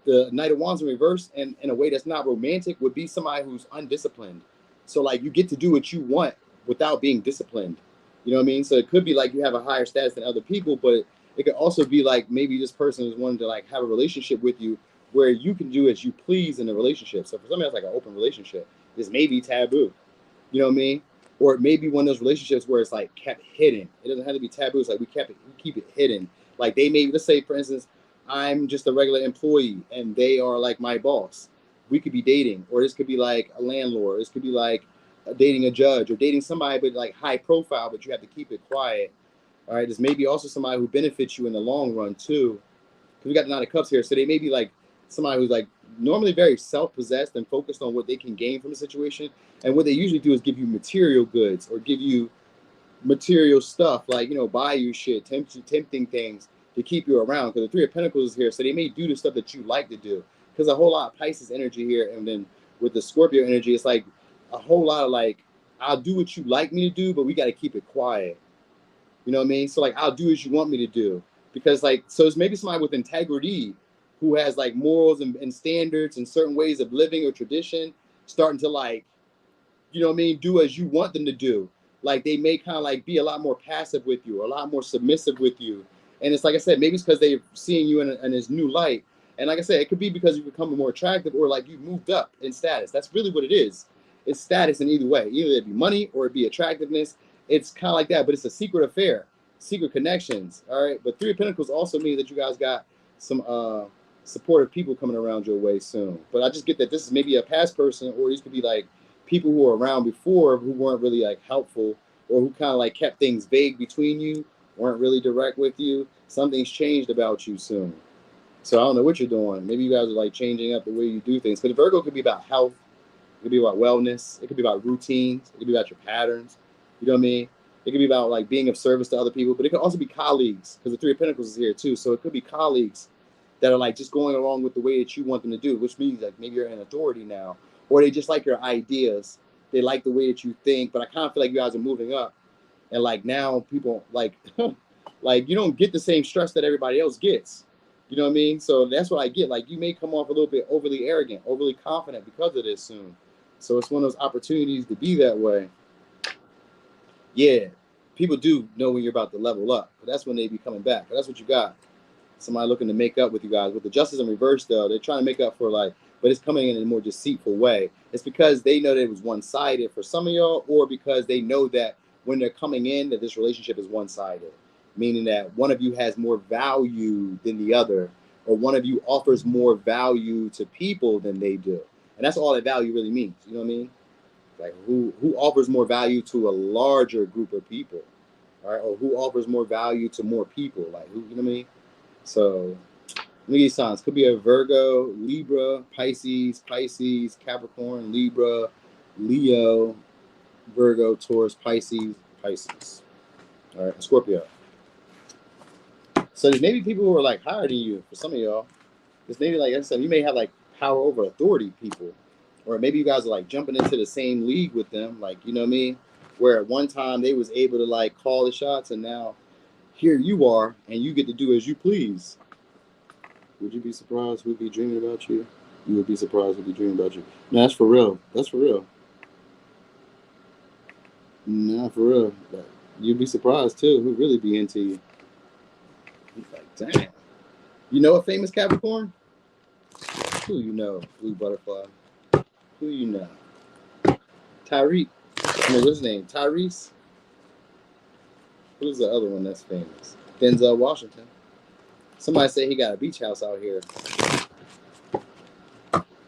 the Knight of Wands in reverse, and in a way that's not romantic, would be somebody who's undisciplined. So like you get to do what you want without being disciplined. You know what I mean? So it could be like you have a higher status than other people, but it could also be like maybe this person is wanting to like have a relationship with you where you can do as you please in the relationship. So for somebody that's like an open relationship, this may be taboo. You know what I mean? Or it may be one of those relationships where it's like kept hidden. It doesn't have to be taboo. It's like we keep it hidden. Like they may, let's say for instance, I'm just a regular employee and they are like my boss. We could be dating, or this could be like a landlord. This could be like dating a judge or dating somebody but like high profile, but you have to keep it quiet. All right. This may be also somebody who benefits you in the long run too. Because we got the Nine of Cups here. So they may be like somebody who's like normally very self-possessed and focused on what they can gain from the situation. And what they usually do is give you material goods or give you material stuff, like, you know, buy you shit, tempting things to keep you around. Because the Three of Pentacles is here. So they may do the stuff that you like to do. Because a whole lot of Pisces energy here. And then with the Scorpio energy, it's like a whole lot of like, I'll do what you like me to do, but we got to keep it quiet. You know what I mean? So like, I'll do as you want me to do. Because like, so it's maybe somebody with integrity who has like morals and standards and certain ways of living or tradition starting to like, you know what I mean, do as you want them to do. Like they may kind of like be a lot more passive with you, a lot more submissive with you. And it's like I said, maybe it's because they're seeing you in this new light. And like I said, it could be because you become more attractive or like you moved up in status. That's really what it is. It's status in either way. Either it be money or it be attractiveness. It's kind of like that, but it's a secret affair, secret connections. All right. But Three of Pentacles also means that you guys got some supportive people coming around your way soon. But I just get that this is maybe a past person, or these could be like people who were around before who weren't really like helpful, or who kind of like kept things vague between you, weren't really direct with you. Something's changed about you soon. So I don't know what you're doing. Maybe you guys are like changing up the way you do things. Because Virgo could be about health. It could be about wellness. It could be about routines. It could be about your patterns. You know what I mean? It could be about like being of service to other people. But it could also be colleagues, because the Three of Pentacles is here too. So it could be colleagues that are like just going along with the way that you want them to do, which means like maybe you're in authority now, or they just like your ideas. They like the way that you think. But I kind of feel like you guys are moving up, and like now people like like you don't get the same stress that everybody else gets. You know what I mean? So that's what I get. Like you may come off a little bit overly arrogant, overly confident because of this soon. So it's one of those opportunities to be that way. Yeah, people do know when you're about to level up, but that's when they be coming back. But that's what you got. Somebody looking to make up with you guys. With the Justice in reverse, though, they're trying to make up for like, but it's coming in a more deceitful way. It's because they know that it was one-sided for some of y'all, or because they know that when they're coming in, that this relationship is one-sided, meaning that one of you has more value than the other, or one of you offers more value to people than they do. And that's all that value really means. You know what I mean? Like who offers more value to a larger group of people, all right? Or who offers more value to more people? Like who, you know what I mean? So look at these signs. Could be a Virgo, Libra, Pisces, Capricorn, Libra, Leo, Virgo, Taurus, Pisces. All right, Scorpio. So there's maybe people who are like higher than you for some of y'all. Because maybe, like I said, you may have like power over authority people. Or maybe you guys are like jumping into the same league with them. Like, you know what I mean? Where at one time they was able to like call the shots, and now here you are and you get to do as you please. Would you be surprised who'd be dreaming about you? You would be surprised who'd be dreaming about you. No, that's for real. That's for real. No, for real. But you'd be surprised too who'd really be into you. Like, damn. You know a famous Capricorn? Who you know? Blue butterfly. Who you know? Tyreek. I mean, what's his name? Tyrese? Who's the other one that's famous? Denzel Washington. Somebody say he got a beach house out here.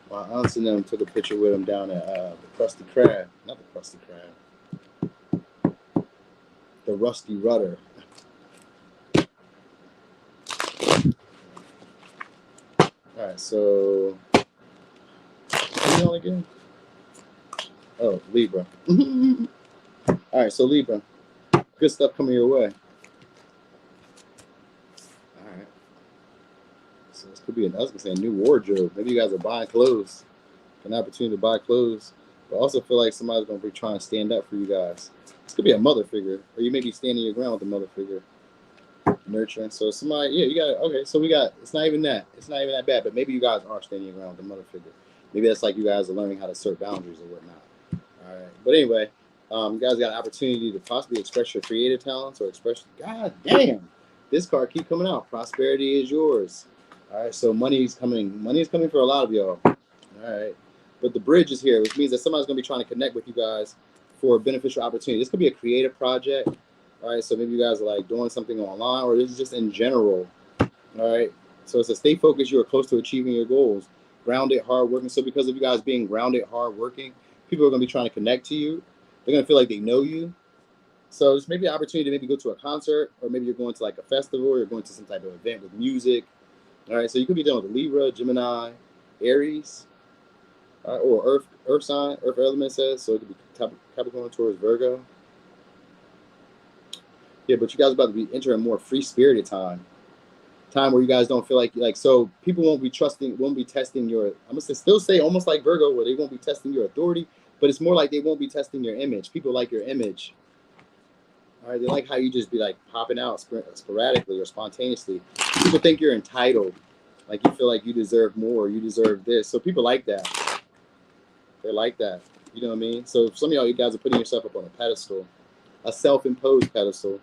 My aunts and them took a picture with him down at the Krusty Krab. Not the Krusty Krab. The Rusty Rudder. All right, so who's on again? Oh, Libra. All right, so Libra. Good stuff coming your way. All right. So this could be I was gonna say a new wardrobe. Maybe you guys are buying clothes. An opportunity to buy clothes. But I also feel like somebody's gonna be trying to stand up for you guys. This could be a mother figure, or you may be standing your ground with a mother figure. Nurturing. So somebody, yeah, you got okay. So we got. It's not even that. It's not even that bad. But maybe you guys are standing your ground with the mother figure. Maybe that's like you guys are learning how to assert boundaries or whatnot. All right. But anyway, you guys got an opportunity to possibly express your creative talents or express. God damn, this card keep coming out. Prosperity is yours. All right. So money's coming. Money is coming for a lot of y'all. All right. But the bridge is here, which means that somebody's gonna be trying to connect with you guys for a beneficial opportunity. This could be a creative project. All right, so maybe you guys are like doing something online, or this is just in general. All right, so it's a stay focused. You are close to achieving your goals. Grounded, hardworking. So because of you guys being grounded, hardworking, people are gonna be trying to connect to you. They're gonna feel like they know you. So it's maybe an opportunity to maybe go to a concert, or maybe you're going to like a festival, or you're going to some type of event with music. All right, so you could be dealing with a Libra, Gemini, Aries, or Earth sign, Earth element says. So it could be Capricorn, Taurus, Virgo. Yeah, but you guys are about to be entering a more free spirited time where you guys don't feel like so people won't be testing your. I'm gonna still say almost like Virgo, where they won't be testing your authority, but it's more like they won't be testing your image. People like your image. All right, they like how you just be like popping out sporadically or spontaneously. People think you're entitled, like you feel like you deserve more, you deserve this. So people like that. They like that. You know what I mean? So some of y'all, you guys are putting yourself up on a pedestal, a self-imposed pedestal.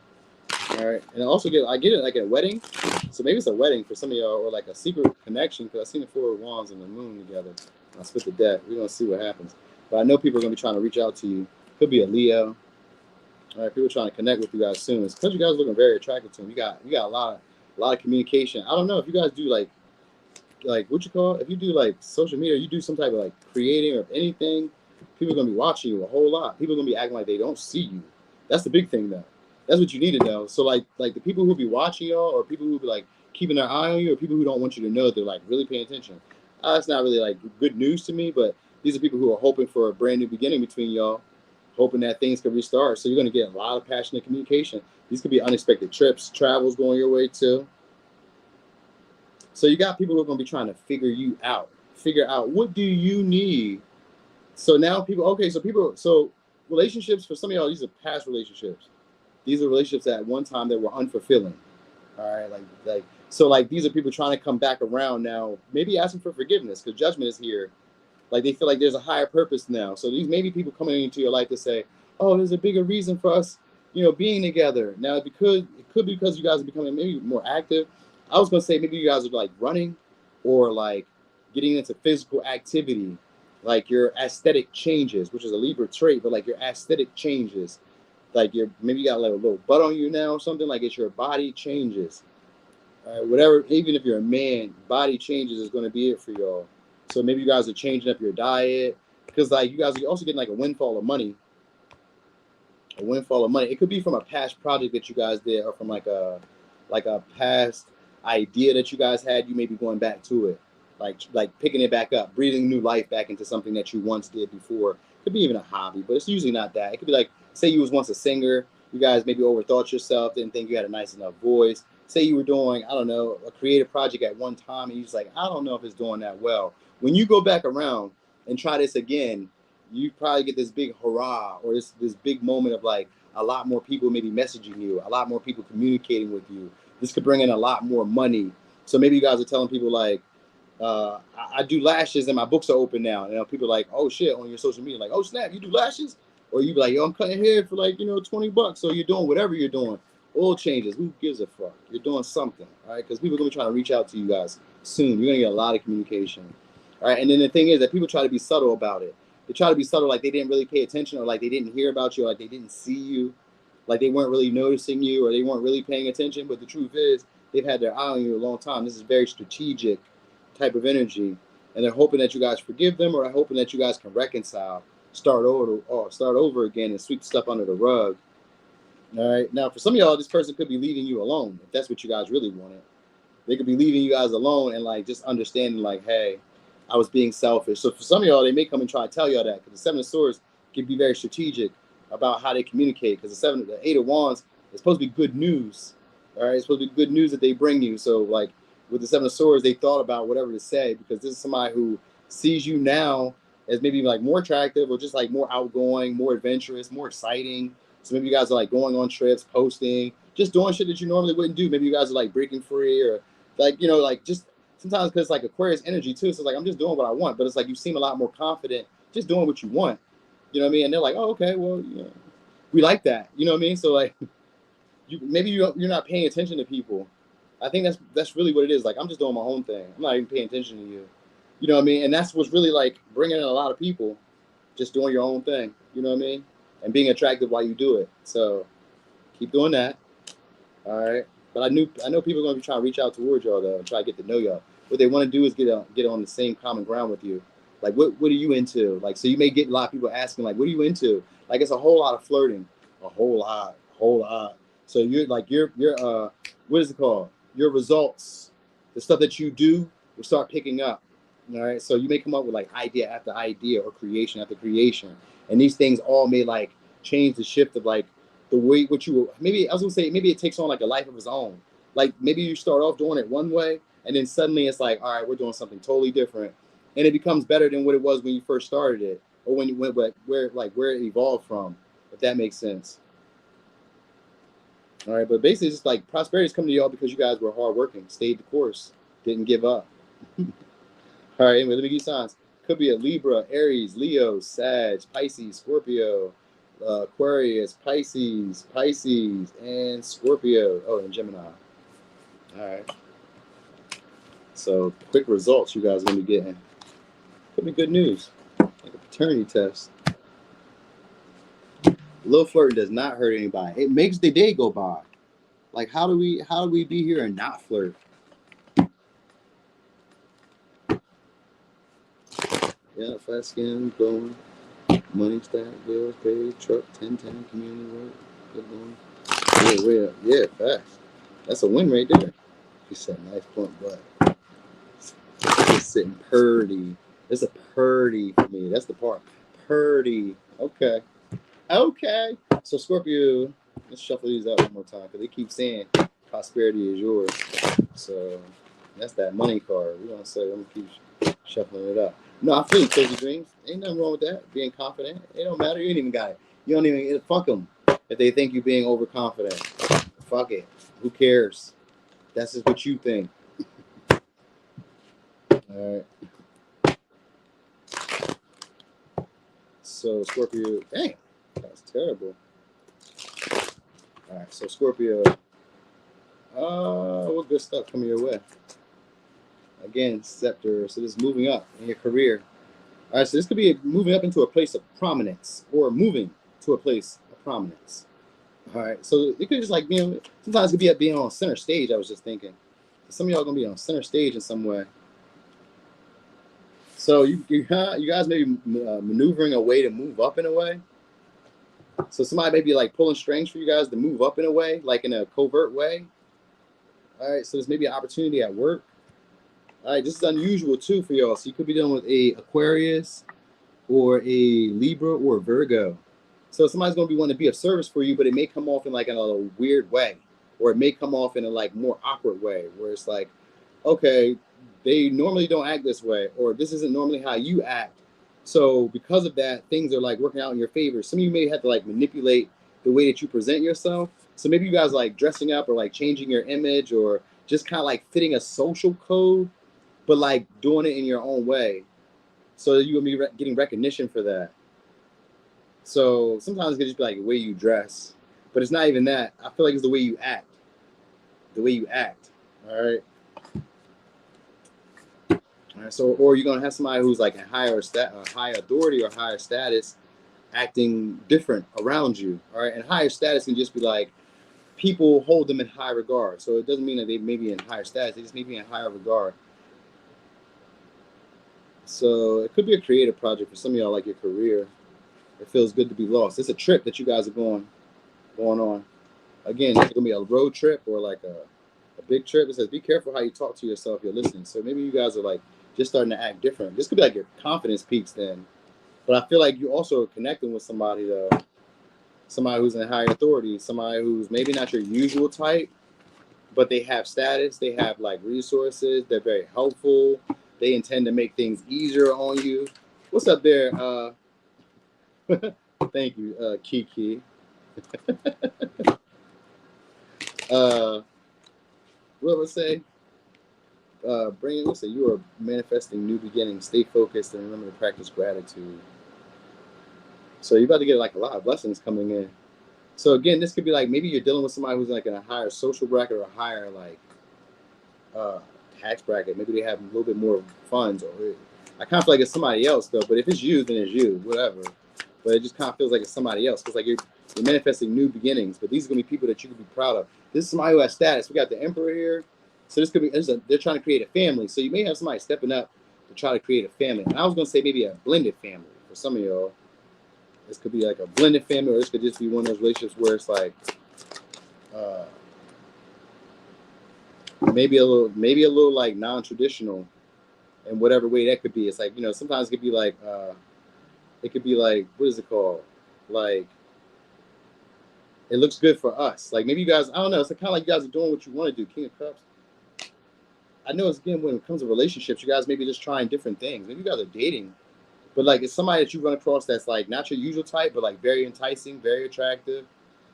All right, and I get it like at a wedding. So maybe it's a wedding for some of y'all, or like a secret connection, because I've seen the Four of Wands and the Moon together. I split the deck. We're gonna see what happens. But I know people are gonna be trying to reach out to you. Could be a Leo. All right, people trying to connect with you guys soon. It's because you guys are looking very attractive to them. You got a lot of communication. I don't know if you guys do like what you call it? If you do like social media, you do some type of like creating or anything. People are gonna be watching you a whole lot. People are gonna be acting like they don't see you. That's the big thing though. That's what you need to know. So like the people who be watching y'all, or people who be like keeping their eye on you, or people who don't want you to know they're like really paying attention. That's not really like good news to me, but these are people who are hoping for a brand new beginning between y'all, hoping that things can restart. So you're gonna get a lot of passionate communication. These could be unexpected trips, travels going your way too. So you got people who are gonna be trying to figure out what do you need. So now so relationships for some of y'all, these are past relationships. These are relationships that at one time that were unfulfilling. All right, like these are people trying to come back around now, maybe asking for forgiveness because judgment is here. Like they feel like there's a higher purpose now. So these maybe people coming into your life to say, oh, there's a bigger reason for us, being together. Now it could be because you guys are becoming maybe more active. I was gonna say maybe you guys are like running or like getting into physical activity, like your aesthetic changes, which is a Libra trait, but like your aesthetic changes. Like maybe you got like a little butt on you now or something, like it's your body changes. Whatever, even if you're a man, body changes is going to be it for y'all. So maybe you guys are changing up your diet because like you guys are also getting like a windfall of money. It could be from a past project that you guys did, or from like a past idea that you guys had. You may be going back to it, like picking it back up, breathing new life back into something that you once did before. Could be even a hobby, but it's usually not that. It could be like, say you was once a singer. You guys maybe overthought yourself, didn't think you had a nice enough voice. Say you were doing, I don't know, a creative project at one time, and you're just like, I don't know if it's doing that well. When you go back around and try this again, you probably get this big hurrah, or this big moment of like a lot more people maybe messaging you, a lot more people communicating with you. This could bring in a lot more money. So maybe you guys are telling people like, I do lashes and my books are open now. People are like, oh shit, on your social media, like, oh snap, you do lashes? Or you be like, yo, I'm cutting hair for like, $20. So you're doing whatever you're doing. Oil changes, who gives a fuck? You're doing something, all right? Because people are going to be trying to reach out to you guys soon. You're going to get a lot of communication, all right? And then the thing is that people try to be subtle about it. They try to be subtle, like they didn't really pay attention, or like they didn't hear about you, or like they didn't see you, like they weren't really noticing you, or they weren't really paying attention. But the truth is, they've had their eye on you a long time. This is very strategic type of energy, and they're hoping that you guys forgive them, or hoping that you guys can reconcile, start over again, and sweep stuff under the rug. All right. Now, for some of y'all, this person could be leaving you alone if that's what you guys really wanted. They could be leaving you guys alone and like just understanding like, hey, I was being selfish. So for some of y'all, they may come and try to tell y'all that, because the Seven of Swords can be very strategic about how they communicate, because the Eight of Wands is supposed to be good news. All right. It's supposed to be good news that they bring you. So like with the Seven of Swords, they thought about whatever to say, because this is somebody who sees you now as maybe like more attractive, or just like more outgoing, more adventurous, more exciting. So maybe you guys are like going on trips, posting, just doing shit that you normally wouldn't do. Maybe you guys are like breaking free, or like, you know, like just sometimes because like Aquarius energy too. So like I'm just doing what I want, but it's like you seem a lot more confident just doing what you want. You know what I mean? And they're like, oh, okay, well, you know, we like that. You know what I mean? So like, you're not paying attention to people. I think that's really what it is. Like I'm just doing my own thing. I'm not even paying attention to you. You know what I mean? And that's what's really like bringing in a lot of people, just doing your own thing. You know what I mean? And being attractive while you do it. So keep doing that. All right. But I know people are going to be trying to reach out towards y'all though and try to get to know y'all. What they want to do is get on the same common ground with you. Like what are you into? Like so you may get a lot of people asking like what are you into? Like it's a whole lot of flirting, a whole lot. So you're like your what is it called? Your results, the stuff that you do will start picking up. All right. So you may come up with like idea after idea or creation after creation, and these things all may like change the shift of like the way what you maybe I was gonna say maybe it takes on like a life of its own. Like maybe you start off doing it one way, and then suddenly it's like, all right, we're doing something totally different, and it becomes better than what it was when you first started it, or when you went where it evolved from, if that makes sense. All right, but basically, it's just like prosperity is coming to y'all because you guys were hardworking, stayed the course, didn't give up. All right, anyway, let me give you signs. Could be a Libra, Aries, Leo, Sag, Pisces, Scorpio, Aquarius, Pisces, and Scorpio. Oh, and Gemini. All right. So quick results you guys are gonna be getting. Could be good news, like a paternity test. A little flirting does not hurt anybody. It makes the day go by. Like how do we be here and not flirt? Yeah, fast skin, going, money stack, bills paid, truck, 1010, community work, good going. Yeah, fast. That's a win right there. He said, nice point, but it's sitting purdy. It's a purdy for me. That's the part. Purdy. Okay. So Scorpio, let's shuffle these out one more time because they keep saying prosperity is yours. So that's that money card. We're gonna say I'm gonna keep shuffling it up. No, I feel you, crazy dreams. Ain't nothing wrong with that. Being confident. It don't matter. You ain't even got it. You don't even fuck them if they think you're being overconfident. Fuck it. Who cares? That's just what you think. All right. So Scorpio, dang, that's terrible. All right. So Scorpio, what good stuff coming your way? Again, scepter. So this is moving up in your career. All right, so this could be moving up into a place of prominence or moving to a place of prominence. All right, so it could just like being, sometimes it could be being on center stage. I was just thinking. Some of y'all going to be on center stage in some way. So you guys may be maneuvering a way to move up in a way. So somebody may be like pulling strings for you guys to move up in a way, like in a covert way. All right, so there's maybe an opportunity at work. All right, this is unusual too for y'all. So you could be dealing with a Aquarius or a Libra or a Virgo. So somebody's going to be wanting to be of service for you, but it may come off in like in a weird way, or it may come off in a like more awkward way where it's like, okay, they normally don't act this way, or this isn't normally how you act. So because of that, things are like working out in your favor. Some of you may have to like manipulate the way that you present yourself. So maybe you guys like dressing up or like changing your image or just kind of like fitting a social code, but like doing it in your own way. So you will be getting recognition for that. So sometimes it can just be like the way you dress, but it's not even that. I feel like it's the way you act. The way you act. All right. All right. So, or you're gonna have somebody who's like a higher authority or higher status, acting different around you. All right. And higher status can just be like people hold them in high regard. So it doesn't mean that they may be in higher status. They just may be in higher regard. So it could be a creative project for some of y'all, like your career. It feels good to be lost. It's a trip that you guys are going on. Again, it's gonna be a road trip or like a big trip. It says be careful how you talk to yourself. You're listening. So maybe you guys are like just starting to act different. This could be like your confidence peaks then. But I feel like you also are connecting with somebody though. Somebody who's in higher authority. Somebody who's maybe not your usual type, but they have status. They have like resources. They're very helpful. They intend to make things easier on you. What's up there? Thank you, Kiki. What would say? Let's say you are manifesting new beginnings. Stay focused and remember to practice gratitude. So you're about to get like a lot of blessings coming in. So again, this could be like maybe you're dealing with somebody who's like in a higher social bracket or a higher like tax bracket. Maybe they have a little bit more funds. Or I kind of feel like it's somebody else though. But if it's you, then it's you. Whatever. But it just kind of feels like it's somebody else because like you're manifesting new beginnings. But these are gonna be people that you can be proud of. This is somebody who has status. We got the Emperor here. So this could be, they're trying to create a family. So you may have somebody stepping up to try to create a family. And I was going to say maybe a blended family for some of y'all. This could be like a blended family, or this could just be one of those relationships where it's like maybe a little like non-traditional in whatever way that could be. It's like, sometimes it could be like, what is it called? Like, it looks good for us. Like maybe you guys, I don't know. It's kind of like you guys are doing what you want to do. King of Cups. I know it's again when it comes to relationships, you guys maybe just trying different things. Maybe you guys are dating, but like it's somebody that you run across that's like not your usual type, but like very enticing, very attractive.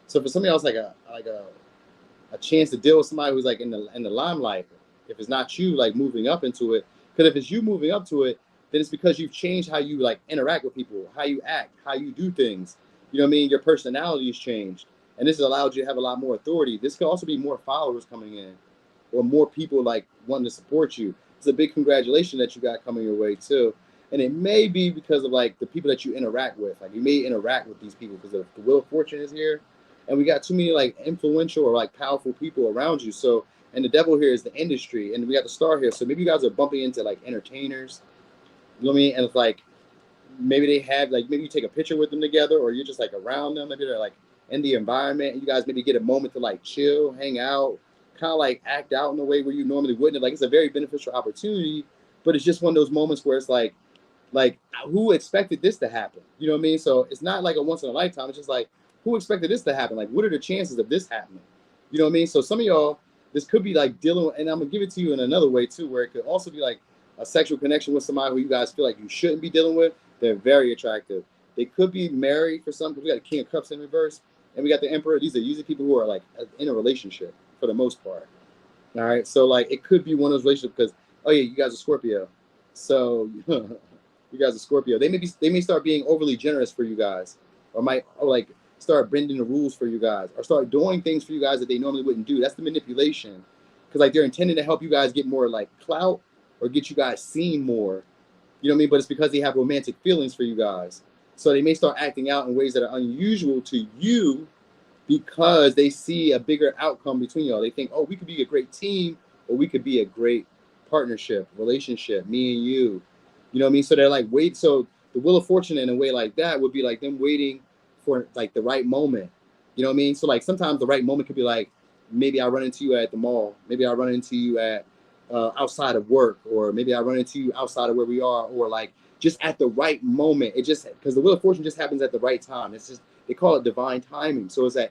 So for somebody else, like a chance to deal with somebody who's like in the limelight. If it's not you, like moving up into it, because if it's you moving up to it, then it's because you've changed how you like interact with people, how you act, how you do things. You know what I mean? Your personality has changed, and this has allowed you to have a lot more authority. This could also be more followers coming in, or more people like wanting to support you. It's a big congratulations that you got coming your way too. And it may be because of like the people that you interact with. Like you may interact with these people because the Wheel of Fortune is here. And we got too many like influential or like powerful people around you. So, and the devil here is the industry. And we got the star here. So maybe you guys are bumping into like entertainers. You know what I mean? And it's like, maybe they have like, maybe you take a picture with them together, or you're just like around them. Maybe they're like in the environment and you guys maybe get a moment to like chill, hang out, kind of like act out in a way where you normally wouldn't. Like it's a very beneficial opportunity, but it's just one of those moments where it's like who expected this to happen? You know what I mean? So it's not like a once in a lifetime. It's just like, who expected this to happen? Like, what are the chances of this happening? You know what I mean? So some of y'all, this could be like dealing with, and I'm gonna give it to you in another way too, where it could also be like a sexual connection with somebody who you guys feel like you shouldn't be dealing with. They're very attractive. They could be married for some, because we got a King of Cups in reverse, and we got the Emperor. These are usually people who are like in a relationship for the most part. All right, so like it could be one of those relationships because, oh yeah, you guys are Scorpio, so you guys are Scorpio. They may start being overly generous for you guys, or like start bending the rules for you guys, or start doing things for you guys that they normally wouldn't do. That's the manipulation, because like they're intending to help you guys get more like clout or get you guys seen more. You know what I mean? But it's because they have romantic feelings for you guys, so they may start acting out in ways that are unusual to you, because they see a bigger outcome between y'all. They think, oh, we could be a great team, or we could be a great partnership, relationship, me and you. You know what I mean? So they're like, wait. So the Wheel of Fortune in a way like that would be like them waiting for like the right moment. You know what I mean? So like sometimes the right moment could be like, maybe I run into you at the mall. Maybe I run into you at outside of work, or maybe I run into you outside of where we are, or like just at the right moment. It just, because the Wheel of Fortune just happens at the right time. It's just, they call it divine timing. So it's at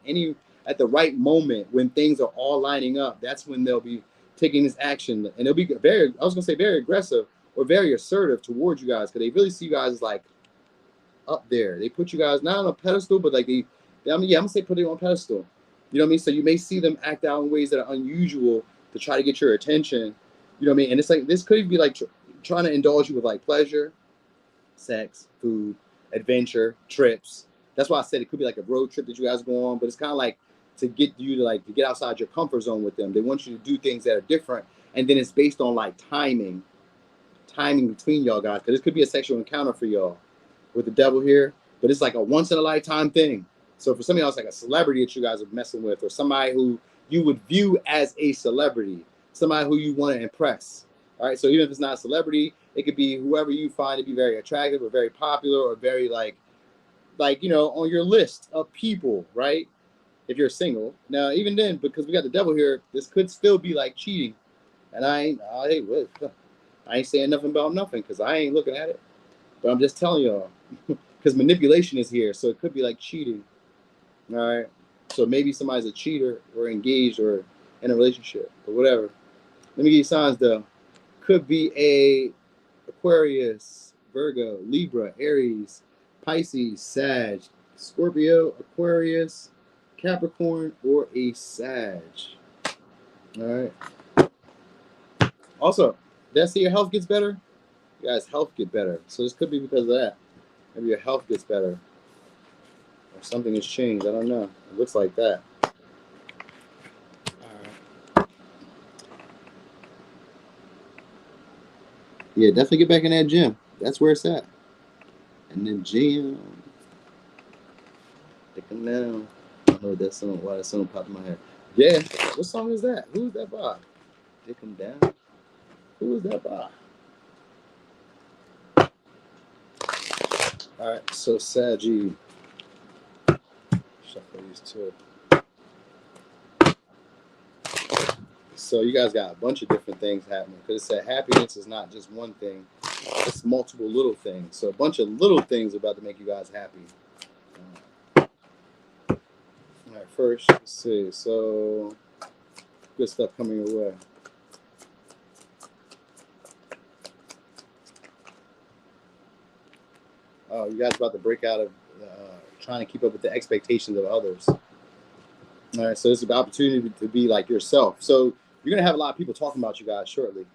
the right moment when things are all lining up. That's when they'll be taking this action, and they'll be very, I was gonna say very aggressive or very assertive towards you guys, because they really see you guys as like up there. They put you guys not on a pedestal, but like I'm gonna say put it on a pedestal. You know what I mean? So you may see them act out in ways that are unusual to try to get your attention. You know what I mean? And it's like, this could be like trying to indulge you with like pleasure, sex, food, adventure, trips. That's why I said it could be like a road trip that you guys go on, but it's kind of like to get you to get outside your comfort zone with them. They want you to do things that are different, and then it's based on like timing between y'all guys, because this could be a sexual encounter for y'all with the devil here, but it's like a once in a lifetime thing. So for some of y'all, it's like a celebrity that you guys are messing with, or somebody who you would view as a celebrity, somebody who you want to impress. All right, so even if it's not a celebrity, it could be whoever you find to be very attractive or very popular or very like on your list of people, right? If you're single. Now, even then, because we got the devil here, this could still be like cheating. And I ain't saying nothing about nothing, because I ain't looking at it. But I'm just telling y'all, because manipulation is here, so it could be like cheating. All right, so maybe somebody's a cheater or engaged or in a relationship or whatever. Let me give you signs though. Could be a Aquarius, Virgo, Libra, Aries, Pisces, Sag, Scorpio, Aquarius, Capricorn, or a Sag. All right. Also, did I say your health gets better? You guys' health get better. So this could be because of that. Maybe your health gets better. Or something has changed. I don't know. It looks like that. Yeah, definitely get back in that gym. That's where it's at. And then gym. Taking down. I heard that song. Why that song popped in my head? Yeah. What song is that? Who's that by? Take him down. Who is that by? All right. So Saggy. Shuffle these two. So you guys got a bunch of different things happening because it said happiness is not just one thing; it's multiple little things. So a bunch of little things are about to make you guys happy. All right, first, let's see. So good stuff coming your way. Oh, you guys about to break out of trying to keep up with the expectations of others. All right, so it's an opportunity to be like yourself. So you're gonna have a lot of people talking about you guys shortly.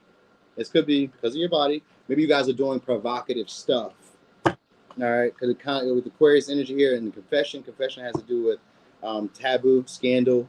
This could be because of your body. Maybe you guys are doing provocative stuff. All right, because it kind of with Aquarius energy here and the confession. Confession has to do with taboo, scandal.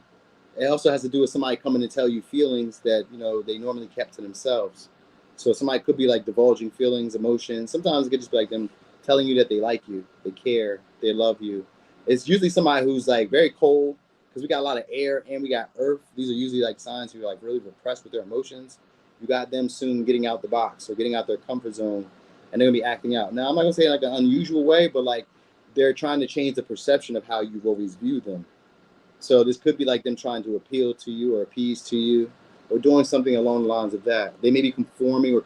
It also has to do with somebody coming to tell you feelings that they normally kept to themselves. So somebody could be like divulging feelings, emotions. Sometimes it could just be like them telling you that they like you, they care, they love you. It's usually somebody who's like very cold because we got a lot of air and we got earth. These are usually like signs who are like really repressed with their emotions. You got them soon getting out the box or getting out their comfort zone, and they're gonna be acting out. Now I'm not gonna say like an unusual way, but like they're trying to change the perception of how you've always viewed them. So this could be like them trying to appeal to you or appease to you or doing something along the lines of that. They may be conforming or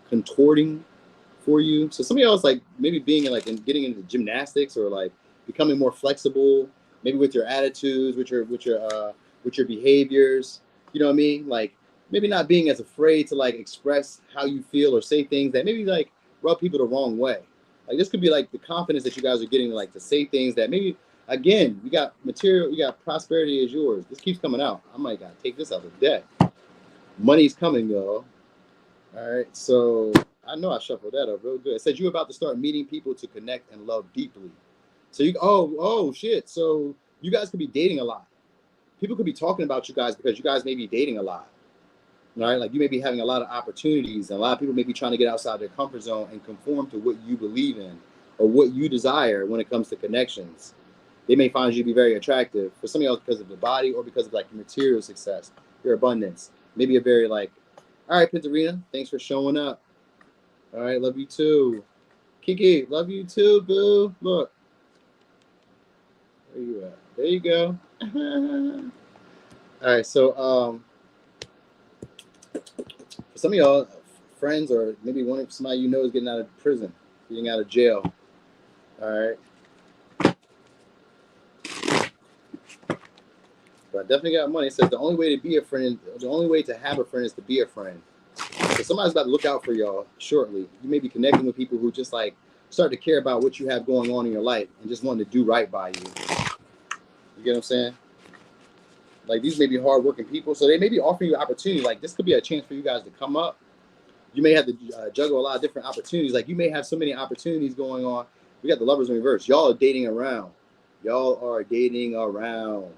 contorting for you. So some of y'all is like maybe being in like getting into gymnastics or like becoming more flexible, maybe with your attitudes, with your behaviors. You know what I mean? Like maybe not being as afraid to like express how you feel or say things that maybe like rub people the wrong way. Like this could be like the confidence that you guys are getting like to say things that maybe again, you got material, you got prosperity is yours. This keeps coming out. I might gotta take this out of the deck. Money's coming, y'all. All right, so I know I shuffled that up real good. It says you're about to start meeting people to connect and love deeply. So oh shit. So you guys could be dating a lot. People could be talking about you guys because you guys may be dating a lot. All right, like you may be having a lot of opportunities, and a lot of people may be trying to get outside their comfort zone and conform to what you believe in or what you desire when it comes to connections. They may find you to be very attractive. For some of y'all, because of the body or because of like your material success, your abundance. Maybe a very like, all right, Pintarina, thanks for showing up. All right, love you too. Kiki, love you too, boo. Look. Where you at? There you go. All right, so for some of y'all, friends or maybe somebody you know is getting out of prison, getting out of jail. All right. But I definitely got money. It says the only way to be a friend, the only way to have a friend is to be a friend. So somebody's about to look out for y'all shortly. You may be connecting with people who just like start to care about what you have going on in your life and just want to do right by you. You get what I'm saying? Like these may be hardworking people, so they may be offering you opportunity. Like this could be a chance for you guys to come up. You may have to juggle a lot of different opportunities. Like you may have so many opportunities going on. We got the lovers in reverse. Y'all are dating around. Y'all are dating around.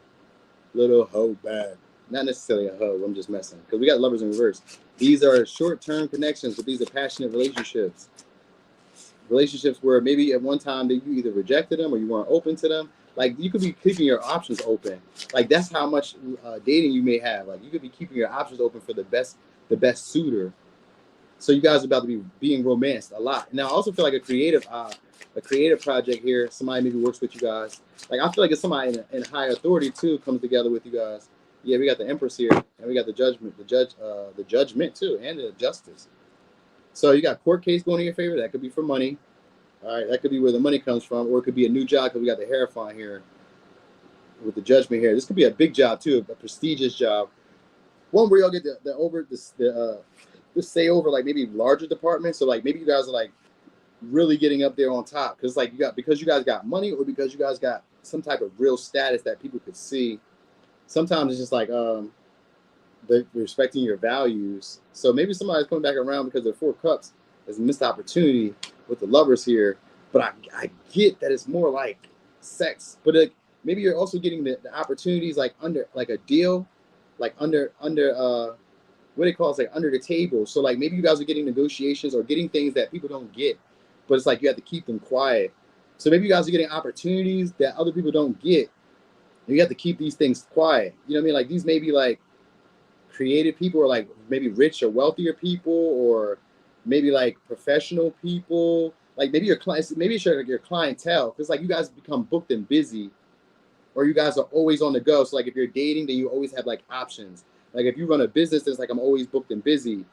Little hoe bag. Not necessarily a hoe. I'm just messing. Because we got lovers in reverse. These are short-term connections, but these are passionate relationships. Relationships where maybe at one time that you either rejected them or you weren't open to them. Like you could be keeping your options open. Like that's how much dating you may have. Like you could be keeping your options open for the best suitor. So you guys are about to be being romanced a lot. Now I also feel like a creative project here. Somebody maybe works with you guys. Like I feel like it's somebody in high authority too comes together with you guys. Yeah, we got the Empress here, and we got the judgment, the judgment too, and the justice. So you got court case going in your favor. That could be for money. All right, that could be where the money comes from, or it could be a new job because we got the Hierophant here with the judgment here. This could be a big job too, a prestigious job. One where y'all get the say over like maybe larger departments. So like maybe you guys are like really getting up there on top because like because you guys got money or because you guys got some type of real status that people could see. Sometimes it's just like they're respecting your values. So maybe somebody's coming back around because the Four Cups is a missed opportunity with the Lovers here. But I get that it's more like sex. But maybe you're also getting the opportunities like under like a deal, like under what they call it, like under the table. So like maybe you guys are getting negotiations or getting things that people don't get, but it's like you have to keep them quiet. So maybe you guys are getting opportunities that other people don't get. And you have to keep these things quiet. You know what I mean? Like these may be like creative people or like maybe rich or wealthier people or maybe like professional people. Like maybe your clients, maybe it's your clientele. Because like you guys become booked and busy or you guys are always on the go. So like if you're dating, then you always have like options. Like if you run a business, it's like I'm always booked and busy.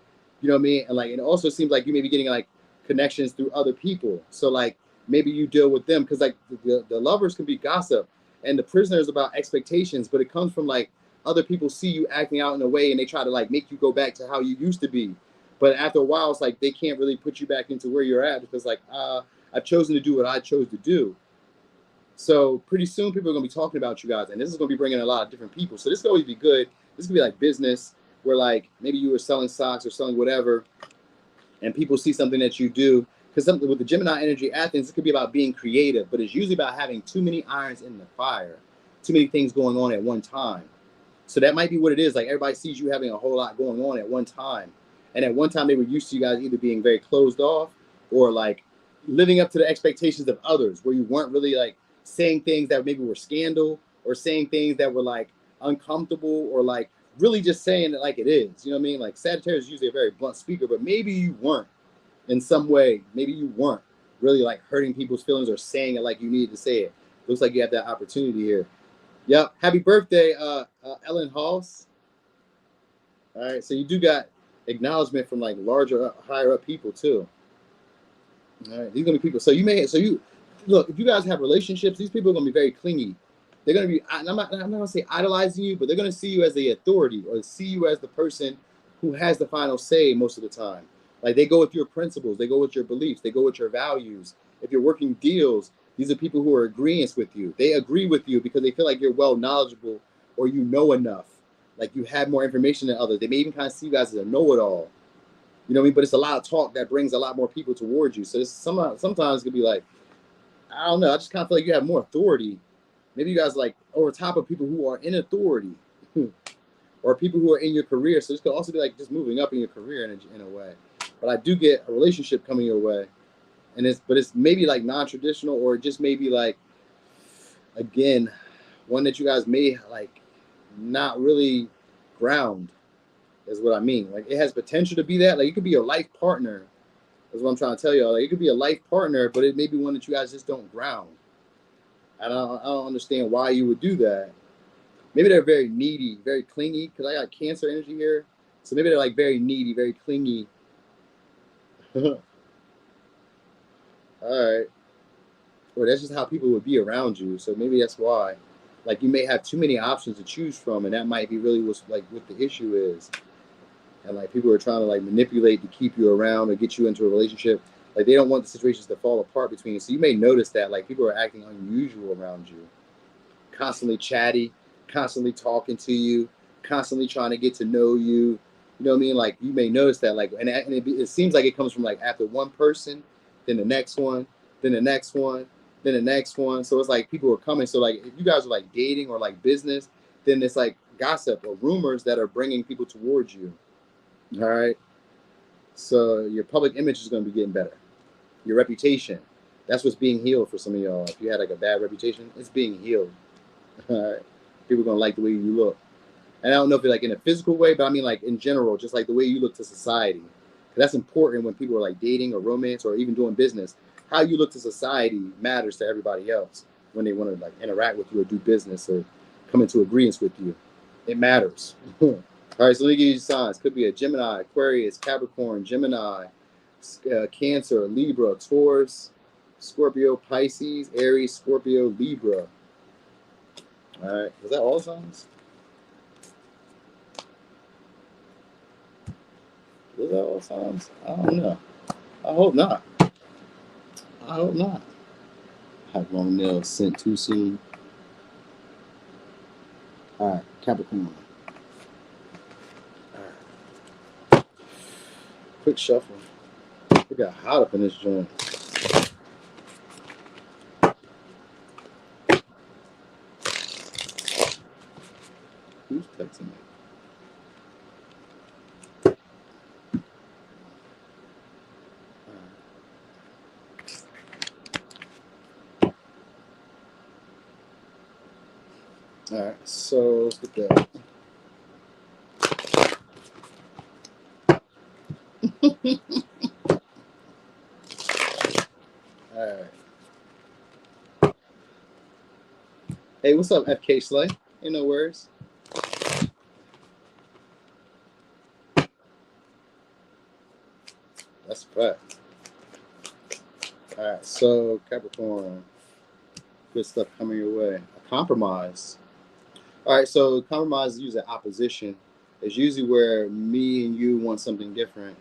You know what I mean? And like it also seems like you may be getting like connections through other people. So like maybe you deal with them because like the Lovers can be gossip and the Prisoner is about expectations, but it comes from like other people see you acting out in a way and they try to like make you go back to how you used to be. But after a while, it's like they can't really put you back into where you're at because like I've chosen to do what I chose to do. So pretty soon people are going to be talking about you guys, and this is going to be bringing a lot of different people. So this could always be good. This could be like business where like maybe you were selling socks or selling whatever, and people see something that you do. Because something with the Gemini energy, Athens, it could be about being creative, but it's usually about having too many irons in the fire, too many things going on at one time. So that might be what it is. Like everybody sees you having a whole lot going on at one time. And at one time they were used to you guys either being very closed off or like living up to the expectations of others where you weren't really like saying things that maybe were scandal or saying things that were like uncomfortable or like really just saying it like it is. You know what I mean? Like Sagittarius is usually a very blunt speaker, but maybe you weren't in some way. Maybe you weren't really like hurting people's feelings or saying it like you needed to say it. Looks like you have that opportunity here. Yep. Happy birthday, Ellen Halls. All right. So you do got acknowledgement from like larger, higher up people too. All right. These are gonna be people. So you look, if you guys have relationships, these people are gonna be very clingy. They're gonna be. I'm not gonna say idolizing you, but they're gonna see you as the authority or see you as the person who has the final say most of the time. Like they go with your principles, they go with your beliefs, they go with your values. If you're working deals, these are people who are agreeing with you. They agree with you because they feel like you're well knowledgeable or you know enough. Like you have more information than others. They may even kind of see you guys as a know-it-all. You know what I mean? But it's a lot of talk that brings a lot more people towards you. So sometimes it could be like, I don't know. I just kind of feel like you have more authority. Maybe you guys like over top of people who are in authority or people who are in your career. So this could also be like just moving up in your career in a way. But I do get a relationship coming your way. And it's maybe like non-traditional or just maybe like, again, one that you guys may like not really ground is what I mean. Like it has potential to be that. Like it could be your life partner. That's what I'm trying to tell y'all. Like it could be a life partner, but it may be one that you guys just don't ground. I don't understand why you would do that. Maybe they're very needy, very clingy, because I got Cancer energy here. So maybe they're like very needy, very clingy. All right. Or that's just how people would be around you. So maybe that's why. Like you may have too many options to choose from, and that might be really what's like what the issue is. And like people are trying to like manipulate to keep you around or get you into a relationship. Like they don't want the situations to fall apart between you. So you may notice that like people are acting unusual around you. Constantly chatty, constantly talking to you, constantly trying to get to know you. You know what I mean? Like you may notice that like, and it seems like it comes from like after one person, then the next one, then the next one, then the next one. So it's like people are coming. So like if you guys are like dating or like business, then it's like gossip or rumors that are bringing people towards you. All right. So your public image is going to be getting better. Your reputation, that's what's being healed for some of y'all. If you had like a bad reputation, it's being healed. All right. People are going to like the way you look. And I don't know if it's like in a physical way, but I mean like in general, just like the way you look to society. That's important when people are like dating or romance or even doing business. How you look to society matters to everybody else when they want to like interact with you or do business or come into agreement with you. It matters. All right, so let me give you signs. Could be a Gemini, Aquarius, Capricorn, Gemini, Cancer, Libra, Taurus, Scorpio, Pisces, Aries, Scorpio, Libra. All right, was that all signs? Was that all signs? I don't know. I hope not. I hope not. Have long nails sent too soon. All right, Capricorn. quick shuffle. We got hot up in this joint. Who's texting me? All right, so let's get that. All right. Hey, what's up, FK Slay? Ain't no worries. That's a fact. All right, so Capricorn, good stuff coming your way. A compromise. All right, so compromise is usually opposition. It's usually where me and you want something different,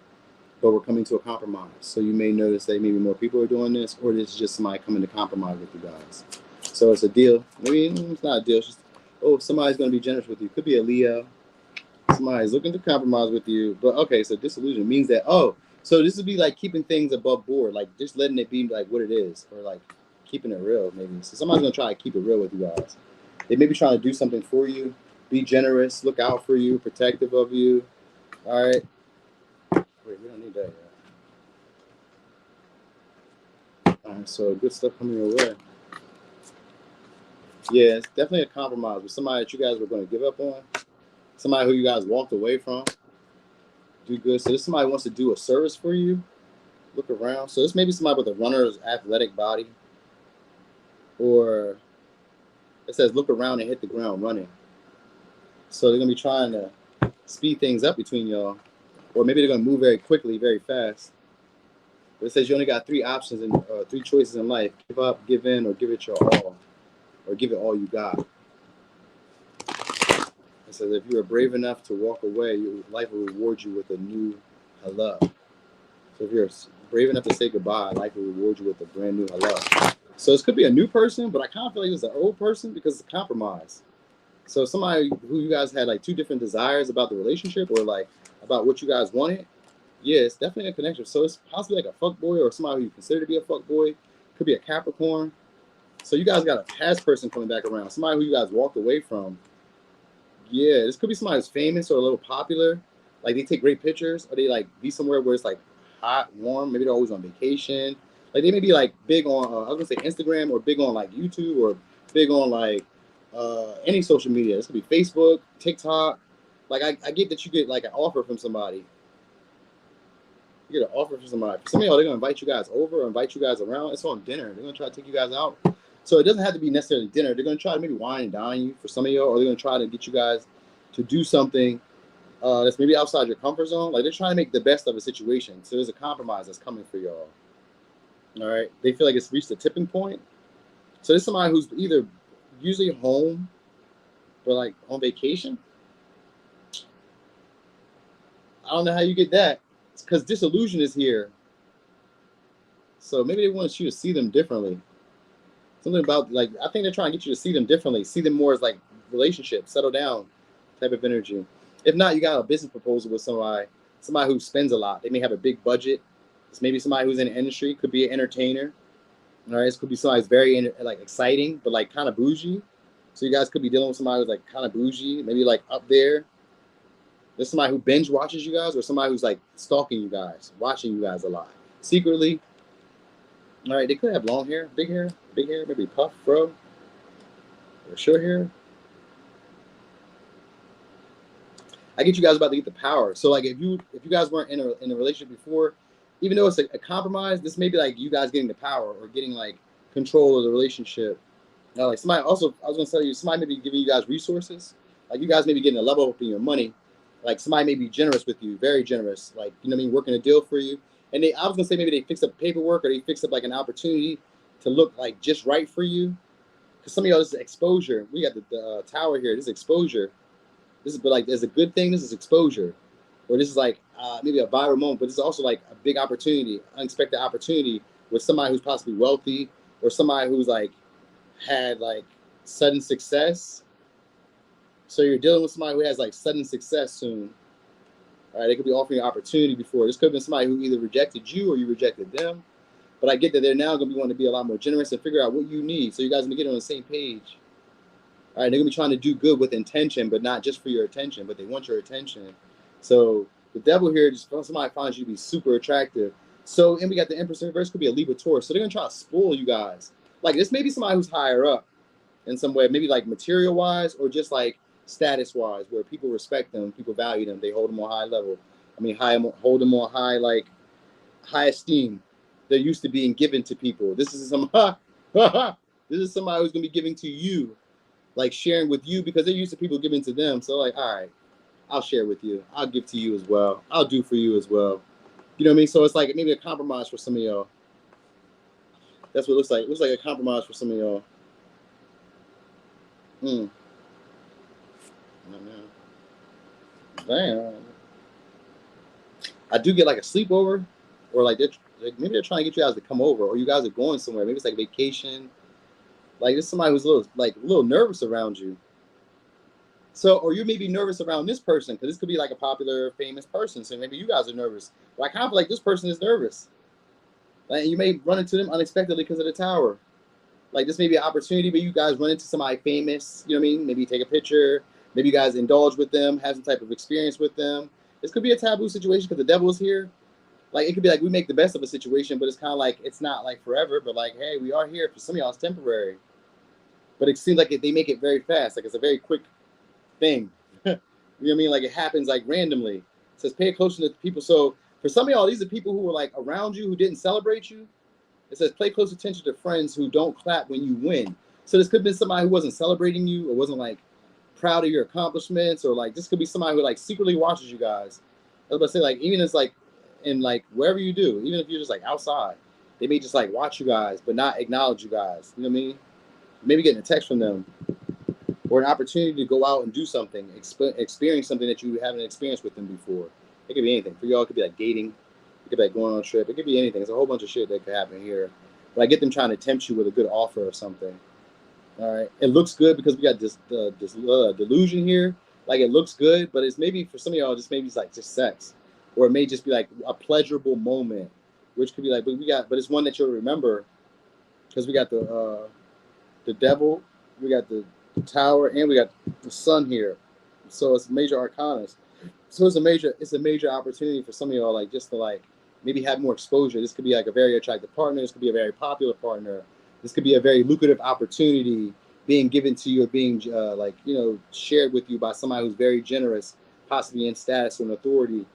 but we're coming to a compromise. So you may notice that maybe more people are doing this, or this is just somebody coming to compromise with you guys. So it's a deal. Maybe it's not a deal. It's just, oh, somebody's going to be generous with you. Could be a Leo. Somebody's looking to compromise with you. But okay, so disillusion means that, oh, so this would be like keeping things above board, like just letting it be like what it is, or like keeping it real, maybe. So somebody's going to try to keep it real with you guys. They may be trying to do something for you, be generous, look out for you, protective of you. All right. Wait, we don't need that yet. All right, so good stuff coming your way. Yeah, it's definitely a compromise with somebody that you guys were going to give up on, somebody who you guys walked away from. Do good. So this somebody wants to do a service for you. Look around. So this may be somebody with a runner's athletic body, or it says look around and hit the ground running. So they're going to be trying to speed things up between y'all, or maybe they're going to move very quickly, very fast. But it says you only got 3 options and 3 choices in life: give up, give in, or give it your all, or give it all you got. It says if you are brave enough to walk away, your life will reward you with a new hello. So if you're brave enough to say goodbye, life will reward you with a brand new hello. So this could be a new person, but I kind of feel like it's an old person because it's a compromise. So somebody who you guys had like 2 different desires about the relationship, or like about what you guys wanted. Yeah, it's definitely a connection. So it's possibly like a fuck boy, or somebody who you consider to be a fuck boy. Could be a Capricorn. So you guys got a past person coming back around. Somebody who you guys walked away from. Yeah, this could be somebody who's famous or a little popular. Like they take great pictures, or they like be somewhere where it's like hot, warm. Maybe they're always on vacation. Like they may be like big on I was gonna say Instagram, or big on like YouTube, or big on like any social media. This could be Facebook, TikTok. Like I get that you get like an offer from somebody. You get an offer from somebody. For some of y'all, they're gonna invite you guys over, or invite you guys around. It's on dinner. They're gonna try to take you guys out. So it doesn't have to be necessarily dinner. They're gonna try to maybe wine and dine you for some of y'all, or they're gonna try to get you guys to do something that's maybe outside your comfort zone. Like they're trying to make the best of a situation. So there's a compromise that's coming for y'all. All right. They feel like it's reached a tipping point. So there's somebody who's either usually home, but like on vacation. I don't know how you get that. It's because disillusion is here. So maybe they want you to see them differently. Something about like I think they're trying to get you to see them differently, see them more as like relationships, settle down type of energy. If not, you got a business proposal with somebody who spends a lot. They may have a big budget. It's maybe somebody who's in the industry, could be an entertainer. All right, this could be somebody who's very like exciting, but like kind of bougie. So you guys could be dealing with somebody who's like kind of bougie, maybe like up there. There's somebody who binge watches you guys, or somebody who's like stalking you guys, watching you guys a lot secretly. All right, they could have long hair, maybe puff, fro, or short hair. I get you guys about to get the power. So like if you guys weren't in a relationship before, even though it's a compromise, this may be like you guys getting the power or getting like control of the relationship. Now, like somebody also, I was gonna tell you, somebody may be giving you guys resources. Like you guys may be getting a level up in your money. Like somebody may be generous with you, very generous. Like, you know what I mean, working a deal for you. And I was gonna say maybe they fix up paperwork, or they fix up like an opportunity to look like just right for you. Because some of y'all, this is exposure. We got the tower here. This is exposure. This is, but like, there's a good thing. This is exposure, or this is like maybe a viral moment. But this is also like a big opportunity, unexpected opportunity with somebody who's possibly wealthy, or somebody who's like had like sudden success. So you're dealing with somebody who has like sudden success soon. All right, they could be offering you opportunity before. This could have been somebody who either rejected you or you rejected them. But I get that they're now going to be wanting to be a lot more generous and figure out what you need. So you guys are going to get on the same page. All right, they're going to be trying to do good with intention, but not just for your attention, but they want your attention. So the devil here, just somebody finds you to be super attractive. So, and we got the Empress in reverse, could be a Libra Taurus. So they're going to try to spoil you guys. Like this may be somebody who's higher up in some way, maybe like material-wise or just like status-wise, where people respect them, people value them, they hold them on high level. I mean, hold them on high, like high esteem. They're used to being given to people. This is some, this is somebody who's going to be giving to you, like sharing with you because they're used to people giving to them. So like, all right, I'll share with you. I'll give to you as well. I'll do for you as well. You know what I mean? So it's like maybe a compromise for some of y'all. That's what it looks like. It looks like a compromise for some of y'all. Damn. I do get like a sleepover, or like maybe they're trying to get you guys to come over, or you guys are going somewhere. Maybe it's like vacation. Like there's somebody who's a little nervous around you. So, or you may be nervous around this person because this could be like a popular, famous person. So maybe you guys are nervous. But I kind of feel like this person is nervous. Like you may run into them unexpectedly because of the tower. Like this may be an opportunity where you guys run into somebody famous. You know what I mean? Maybe you take a picture. Maybe you guys indulge with them, have some type of experience with them. This could be a taboo situation because the devil is here. Like it could be like we make the best of a situation, but it's kind of like it's not like forever. But like, hey, we are here. For some of y'all, it's temporary. But it seems like they make it very fast. Like it's a very quick thing. You know what I mean? Like it happens like randomly. It says pay close to people. So for some of y'all, these are people who were like around you who didn't celebrate you. It says pay close attention to friends who don't clap when you win. So this could have been somebody who wasn't celebrating you or wasn't like proud of your accomplishments, or like this could be somebody who like secretly watches you guys. I was about to say, like, even if it's like in like wherever you do, even if you're just like outside, they may just like watch you guys but not acknowledge you guys. You know what I mean? Maybe getting a text from them or an opportunity to go out and do something, experience something that you haven't experienced with them before. It could be anything. For y'all, it could be like dating. It could be like going on a trip. It could be anything. It's a whole bunch of shit that could happen here. But I get them trying to tempt you with a good offer or something. All right. It looks good because we got this delusion here. Like it looks good, but it's maybe for some of y'all, just maybe it's like just sex, or it may just be like a pleasurable moment, which could be like, but it's one that you'll remember because we got the devil, we got the tower, and we got the sun here. So it's major arcanas. So it's a major opportunity for some of y'all, like just to like maybe have more exposure. This could be like a very attractive partner. This could be a very popular partner. This could be a very lucrative opportunity being given to you or being shared with you by somebody who's very generous, possibly in status or authority.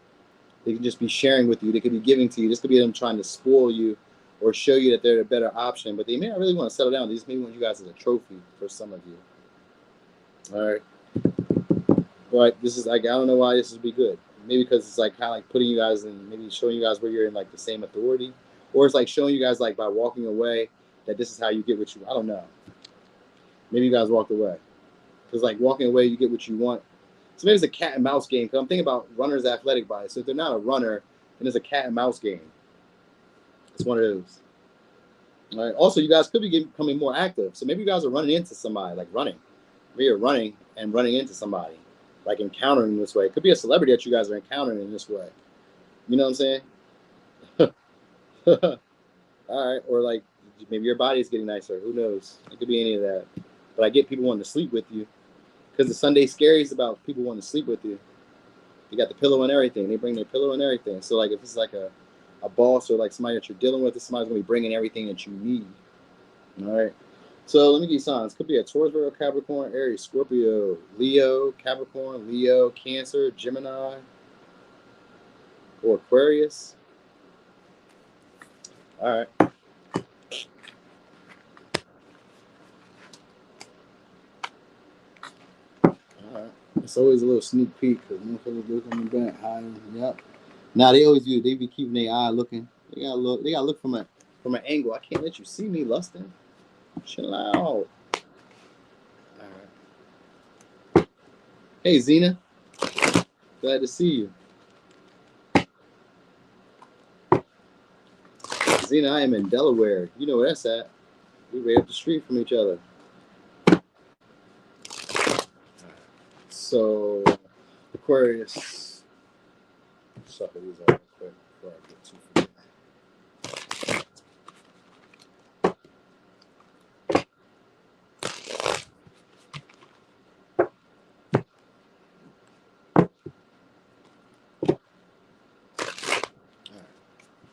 They can just be sharing with you. They could be giving to you. This could be them trying to spoil you or show you that they're a better option. But they may not really want to settle down. They just may want you guys as a trophy for some of you. All right. But this is like, I don't know why this would be good. Maybe because it's like kind of like putting you guys in, maybe showing you guys where you're in like the same authority. Or it's like showing you guys like by walking away that this is how you get what you, I don't know. Maybe you guys walked away. Because like walking away, you get what you want. So maybe it's a cat and mouse game. Because I'm thinking about runners' athletic bias. So if they're not a runner, then it's a cat and mouse game. It's one of those. All right. Also, you guys could be becoming more active. So maybe you guys are running into somebody, like running. Maybe you're running and running into somebody, like encountering this way. It could be a celebrity that you guys are encountering in this way. You know what I'm saying? All right. Or like maybe your body is getting nicer. Who knows? It could be any of that. But I get people wanting to sleep with you. Because the Sunday Scary is about people wanting to sleep with you. You got the pillow and everything. They bring their pillow and everything. So like if it's like a boss or like somebody that you're dealing with, somebody's going to be bringing everything that you need. All right. So let me give you signs. Could be a Taurus, Virgo, Capricorn, Aries, Scorpio, Leo, Capricorn, Leo, Cancer, Gemini, or Aquarius. All right. All right. It's always a little sneak peek because motherfuckers look on the back, hiding. Yep. Now they always do. They be keeping their eye looking. They gotta look. They gotta look from an angle. I can't let you see me lusting. Chill out. All right. Hey Zena. Glad to see you. Zena, I am in Delaware. You know where that's at. We're right up the street from each other. So, Aquarius. Shuffle these out real quick before I get too far.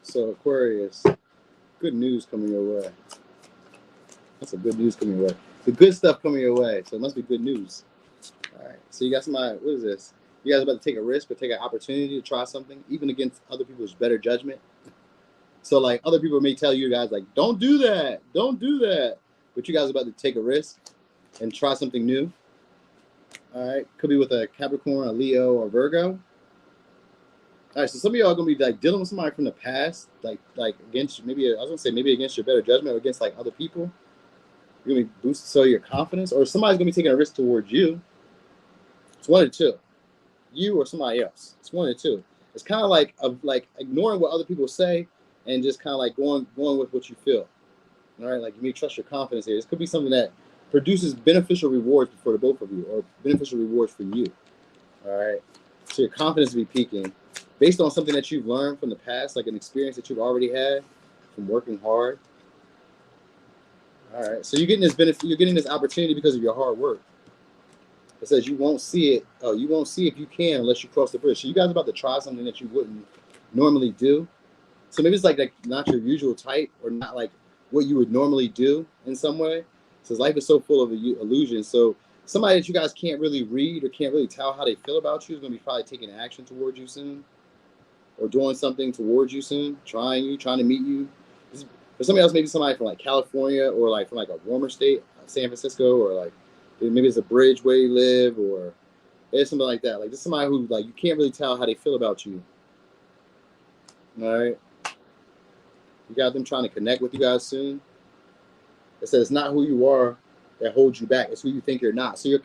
So Aquarius, good news coming your way. That's some good news coming your way. The good stuff coming your way. So it must be good news. All right. So you got somebody. What is this? You guys about to take a risk, but take an opportunity to try something, even against other people's better judgment. So like other people may tell you guys like, don't do that, don't do that, but you guys are about to take a risk and try something new. All right. Could be with a Capricorn, a Leo, or Virgo. All right, so some of y'all are gonna be like dealing with somebody from the past, like against maybe I was gonna say maybe against your better judgment or against like other people. You're gonna be boosting your confidence, or somebody's gonna be taking a risk towards you. It's one or two, you or somebody else. It's one or two. It's kind of like ignoring what other people say and just kind of like going with what you feel. All right, like you may trust your confidence here. This could be something that produces beneficial rewards for the both of you, or beneficial rewards for you. All right, so your confidence will be peaking based on something that you've learned from the past, like an experience that you've already had from working hard. All right, so you're getting this benefit, you're getting this opportunity because of your hard work. It says you won't see it. Oh, you won't see if you can unless you cross the bridge. So you guys are about to try something that you wouldn't normally do. So maybe it's like not your usual type, or not like what you would normally do in some way. So life is so full of illusions. So somebody that you guys can't really read or can't really tell how they feel about you is going to be probably taking action towards you soon, or doing something towards you soon, trying to meet you. For somebody else, maybe somebody from like California, or like from like a warmer state, San Francisco, or like maybe it's a bridge where you live, or it's something like that. Like just somebody who like you can't really tell how they feel about you. All right, you got them trying to connect with you guys soon. It says it's not who you are that holds you back; it's who you think you're not. So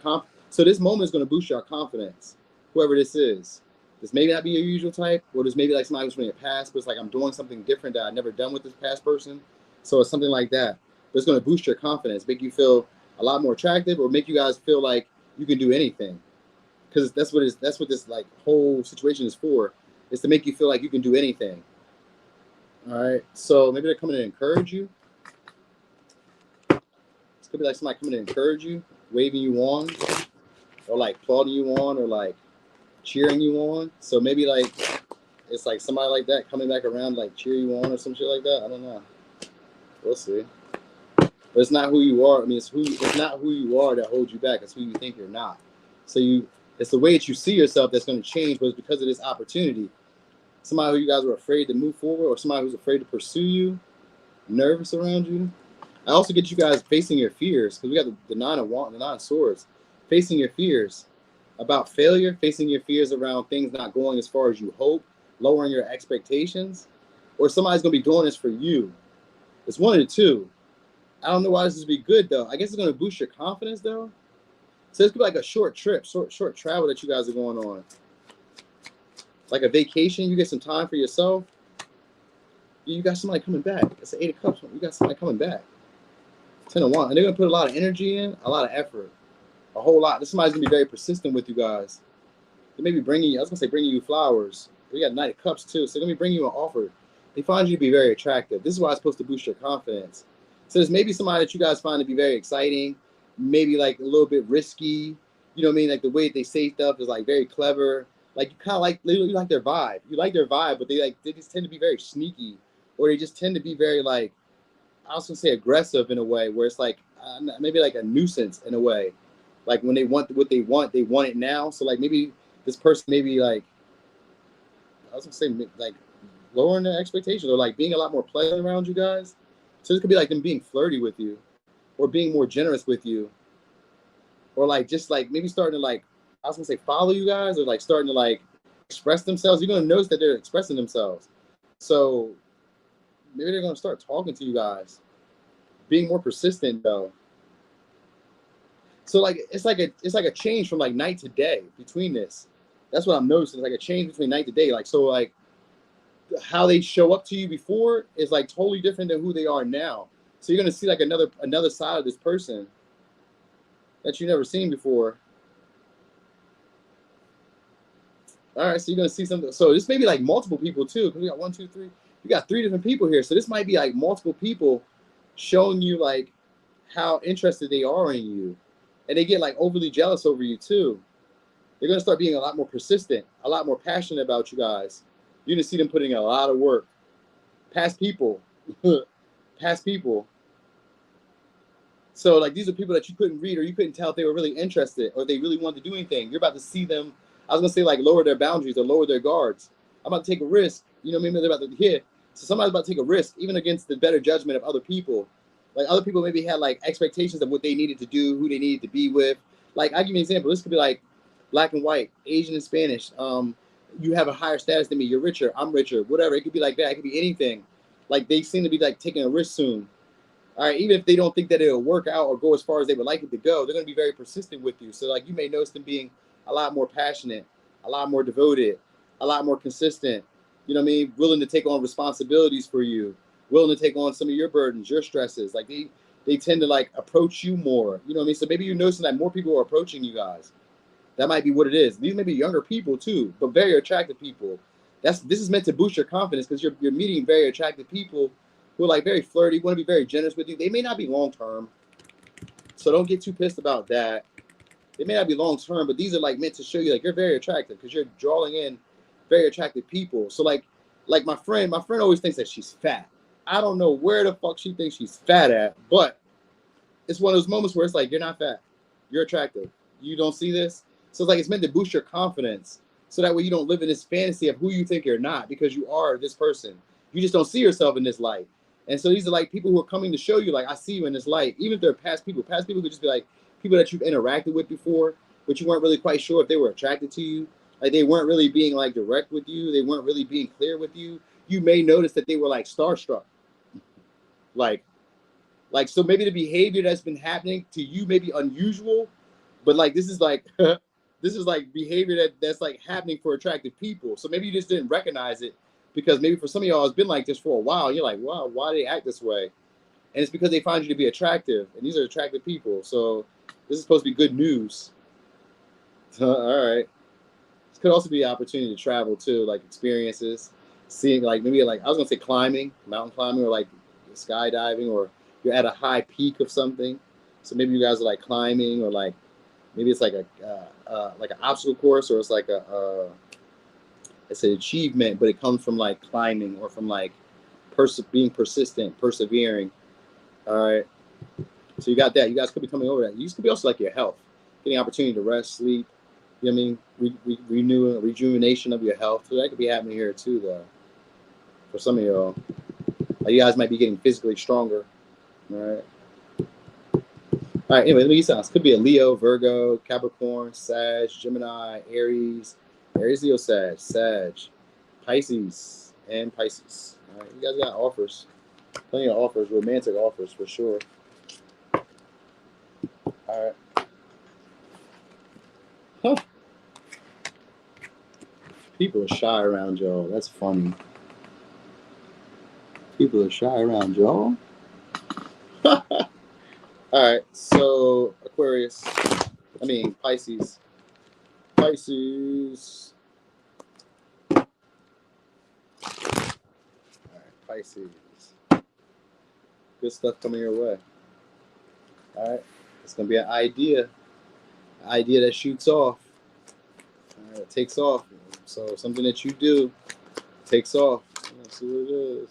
so this moment is going to boost your confidence. Whoever this is. This may not be your usual type, or this may be like somebody who's from your past, but it's like I'm doing something different that I've never done with this past person. So it's something like that. But it's going to boost your confidence, make you feel a lot more attractive, or make you guys feel like you can do anything. Because that's what this like whole situation is for. Is to make you feel like you can do anything. All right. So maybe they're coming to encourage you. This could be like somebody coming to encourage you, waving you on, or like applauding you on, or like cheering you on. So maybe like it's like somebody like that coming back around like cheer you on or some shit like that. I don't know. We'll see. But it's not who you are. I mean, it's not who you are that holds you back. It's who you think you're not. So it's the way that you see yourself that's going to change, but it's because of this opportunity. Somebody who you guys were afraid to move forward, or somebody who's afraid to pursue you, nervous around you. I also get you guys facing your fears, because we got the Nine of Swords, facing your fears about failure, facing your fears around things not going as far as you hope, lowering your expectations, or somebody's going to be doing this for you. It's one of the two. I don't know why this would be good, though. I guess it's going to boost your confidence, though. So this could be like a short trip, short travel that you guys are going on. Like a vacation, you get some time for yourself. You got somebody coming back. It's an 8 of Cups. You got somebody coming back. 10 of Wands. And they're going to put a lot of energy in, a lot of effort. A whole lot. Somebody's going to be very persistent with you guys. They may be bringing you flowers. We got Knight of Cups, too. So they're going to be bringing you an offer. They find you to be very attractive. This is why it's supposed to boost your confidence. So there's maybe somebody that you guys find to be very exciting, maybe like a little bit risky. You know what I mean? Like the way they say stuff is like very clever. Like you kind of like, you like their vibe. You like their vibe, but they just tend to be very sneaky, or they just tend to be very like, I was going to say aggressive in a way where it's like maybe like a nuisance in a way. Like when they want what they want it now. So like maybe this person maybe like, I was going to say like lowering their expectations, or like being a lot more pleasant around you guys. So this could be like them being flirty with you, or being more generous with you, or like just like maybe starting to like, I was going to say follow you guys, or like starting to like express themselves. You're going to notice that they're expressing themselves. So maybe they're going to start talking to you guys, being more persistent though. So like it's like a change from like night to day between this. That's what I'm noticing. It's like a change between night to day. Like so like how they show up to you before is like totally different than who they are now. So you're gonna see like another side of this person that you've never seen before. All right, so you're gonna see something. So this may be like multiple people too, because we got 1, 2, 3. You got 3 different people here. So this might be like multiple people showing you like how interested they are in you, and they get like overly jealous over you too. They're gonna start being a lot more persistent, a lot more passionate about you guys. You're gonna see them putting in a lot of work. Past people, past people. So like these are people that you couldn't read or you couldn't tell if they were really interested or they really wanted to do anything. You're about to see them. I was gonna say like lower their boundaries or lower their guards. I'm about to take a risk. You know what I mean? They're about to hit. So somebody's about to take a risk, even against the better judgment of other people. Like other people maybe had like expectations of what they needed to do, who they needed to be with. Like I'll give you an example. This could be like black and white, Asian and Spanish. You have a higher status than me. You're richer. I'm richer. Whatever. It could be like that. It could be anything. Like they seem to be like taking a risk soon. All right, even if they don't think that it'll work out or go as far as they would like it to go, they're going to be very persistent with you. So, like, you may notice them being a lot more passionate, a lot more devoted, a lot more consistent. You know what I mean? Willing to take on responsibilities for you, willing to take on some of your burdens, your stresses. Like, they tend to, like, approach you more. You know what I mean? So maybe you're noticing that more people are approaching you guys. That might be what it is. These may be younger people, too, but very attractive people. This is meant to boost your confidence because you're meeting very attractive people who are like very flirty, want to be very generous with you. They may not be long term, so don't get too pissed about that. They may not be long term, but these are like meant to show you like you're very attractive because you're drawing in very attractive people. So like my friend always thinks that she's fat. I don't know where the fuck she thinks she's fat at, but it's one of those moments where it's like you're not fat, you're attractive. You don't see this, so it's like it's meant to boost your confidence, so that way you don't live in this fantasy of who you think you're not because you are this person. You just don't see yourself in this light. And so these are like people who are coming to show you, like, I see you in this light. Even if they're past people could just be like people that you've interacted with before, but you weren't really quite sure if they were attracted to you. Like they weren't really being like direct with you. They weren't really being clear with you. You may notice that they were like starstruck. Like so maybe the behavior that's been happening to you may be unusual, but like this is like this is like behavior that's like happening for attractive people. So maybe you just didn't recognize it. Because maybe for some of y'all, it's been like this for a while. You're like, wow, why do they act this way? And it's because they find you to be attractive. And these are attractive people. So this is supposed to be good news. All right. This could also be an opportunity to travel too, like experiences. Seeing like maybe like I was going to say climbing, mountain climbing, or like skydiving, or you're at a high peak of something. So maybe you guys are like climbing, or like maybe it's like like an obstacle course, or it's like it's an achievement, but it comes from like climbing or from like being persistent, persevering. All right. So you got that. You guys could be coming over that. You could be also like your health, getting opportunity to rest, sleep. You know what I mean? Rejuvenation of your health. So that could be happening here too, though. For some of y'all, you guys might be getting physically stronger. All right. All right. Anyway, let me see. Could be a Leo, Virgo, Capricorn, Sag, Gemini, Aries, Leo, Sag, Pisces, and Pisces. All right, you guys got offers. Plenty of offers, romantic offers for sure. All right. Huh. People are shy around y'all. That's funny. People are shy around y'all. All right, so Aquarius. Pisces. Pisces. All right, Pisces. Good stuff coming your way. All right, it's gonna be an idea that shoots off. All right, it takes off. So something that you do takes off. Let's see what it is.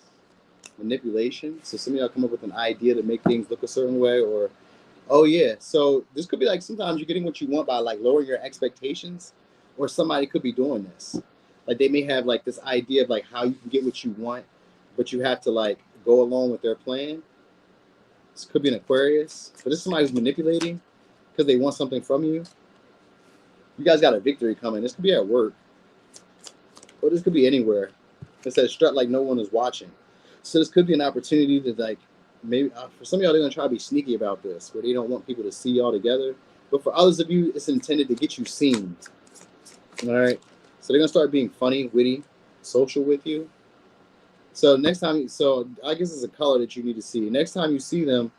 Manipulation. So some of y'all come up with an idea to make things look a certain way, or oh yeah. So this could be like sometimes you're getting what you want by like lowering your expectations, or somebody could be doing this. Like they may have like this idea of like how you can get what you want, but you have to like go along with their plan. This could be an Aquarius, but this is somebody who's manipulating because they want something from you. You guys got a victory coming. This could be at work, or this could be anywhere. It says strut like no one is watching. So this could be an opportunity to like maybe for some of y'all they're gonna try to be sneaky about this, where they don't want people to see y'all together. But for others of you, it's intended to get you seen. All right. So they're gonna start being funny, witty, social with you. So next time, so I guess it's a color that you need to see. Next time you see them,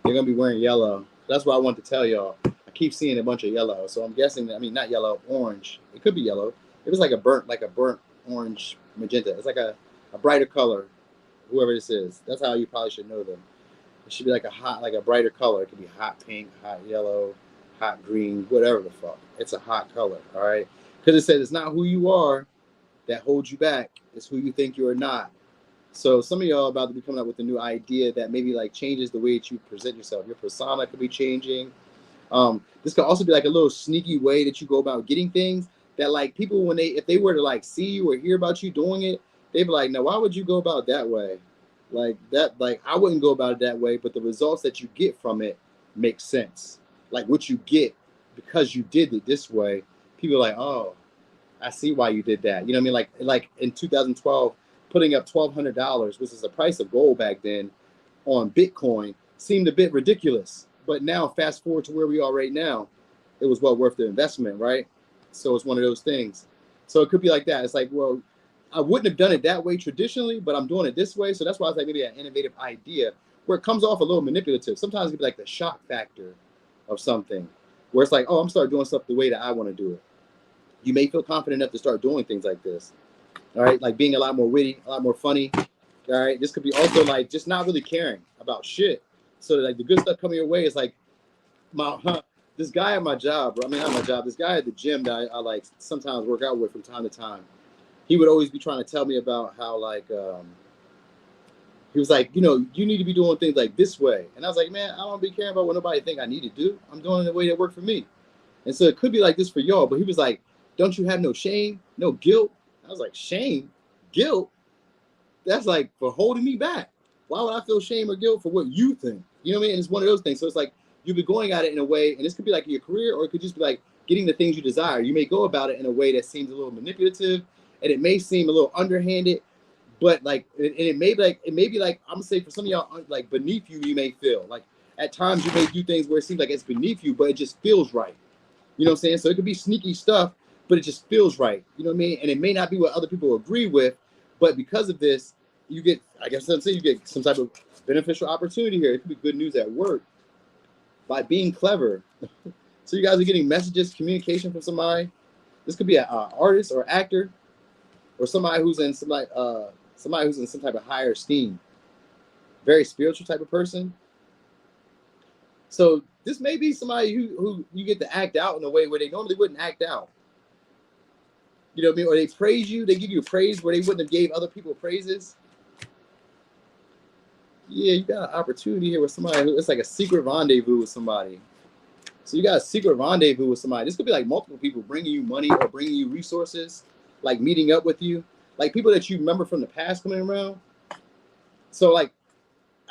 they're gonna be wearing yellow. That's what I want to tell y'all. I keep seeing a bunch of yellow, so I'm guessing that not yellow, orange. It could be yellow. It was like a burnt orange magenta. It's like a brighter color. Whoever this is, that's how you probably should know them. It should be like a brighter color. It could be hot pink, hot yellow, hot green, whatever the fuck. It's a hot color, all right? Because it says it's not who you are that holds you back. It's who you think you are not. So some of y'all are about to be coming up with a new idea that maybe like changes the way that you present yourself. Your persona could be changing. This could also be like a little sneaky way that you go about getting things that like people, if they were to like see you or hear about you doing it, they'd be like, no, why would you go about that way? Like that, like I wouldn't go about it that way, but the results that you get from it make sense. Like what you get because you did it this way, people are like, oh, I see why you did that. You know what I mean? Like in 2012, putting up $1,200, which is the price of gold back then, on Bitcoin seemed a bit ridiculous. But now, fast forward to where we are right now, it was well worth the investment, right? So it's one of those things. So it could be like that. It's like, well, I wouldn't have done it that way traditionally, but I'm doing it this way. So that's why it's like maybe an innovative idea where it comes off a little manipulative. Sometimes it could be like the shock factor of something where it's like, oh, I'm starting doing stuff the way that I want to do it. You may feel confident enough to start doing things like this. All right, like being a lot more witty, a lot more funny. All right, this could be also like just not really caring about shit. So like the good stuff coming your way is like this guy at my job, I mean not my job, this guy at the gym that I like sometimes work out with from time to time. He would always be trying to tell me about how like he was like, you know, you need to be doing things like this way. And I was like, man, I don't be caring about what nobody think I need to do. I'm doing it the way that worked for me. And so it could be like this for y'all, but he was like, don't you have no shame, no guilt? I was like, shame, guilt? That's like for holding me back. Why would I feel shame or guilt for what you think? You know what I mean? And it's one of those things. So it's like you've been going at it in a way, and this could be like your career, or it could just be like getting the things you desire. You may go about it in a way that seems a little manipulative, and it may seem a little underhanded, but like, and it may be like I'm gonna say for some of y'all, like beneath you, you may feel like at times you may do things where it seems like it's beneath you, but it just feels right. You know what I'm saying? So it could be sneaky stuff, but it just feels right. You know what I mean? And it may not be what other people agree with, but because of this, you get, I guess I'm saying, you get some type of beneficial opportunity here. It could be good news at work by being clever. So you guys are getting messages, communication from somebody. This could be an artist or actor, or somebody who's in some type of higher esteem. Very spiritual type of person. So this may be somebody who you get to act out in a way where they normally wouldn't act out. You know what I mean? Or they praise you, they give you praise where they wouldn't have gave other people praises. Yeah, you got an opportunity here with somebody who it's like a secret rendezvous with somebody. So you got a secret rendezvous with somebody. This could be like multiple people bringing you money or bringing you resources, like meeting up with you, like people that you remember from the past coming around. So like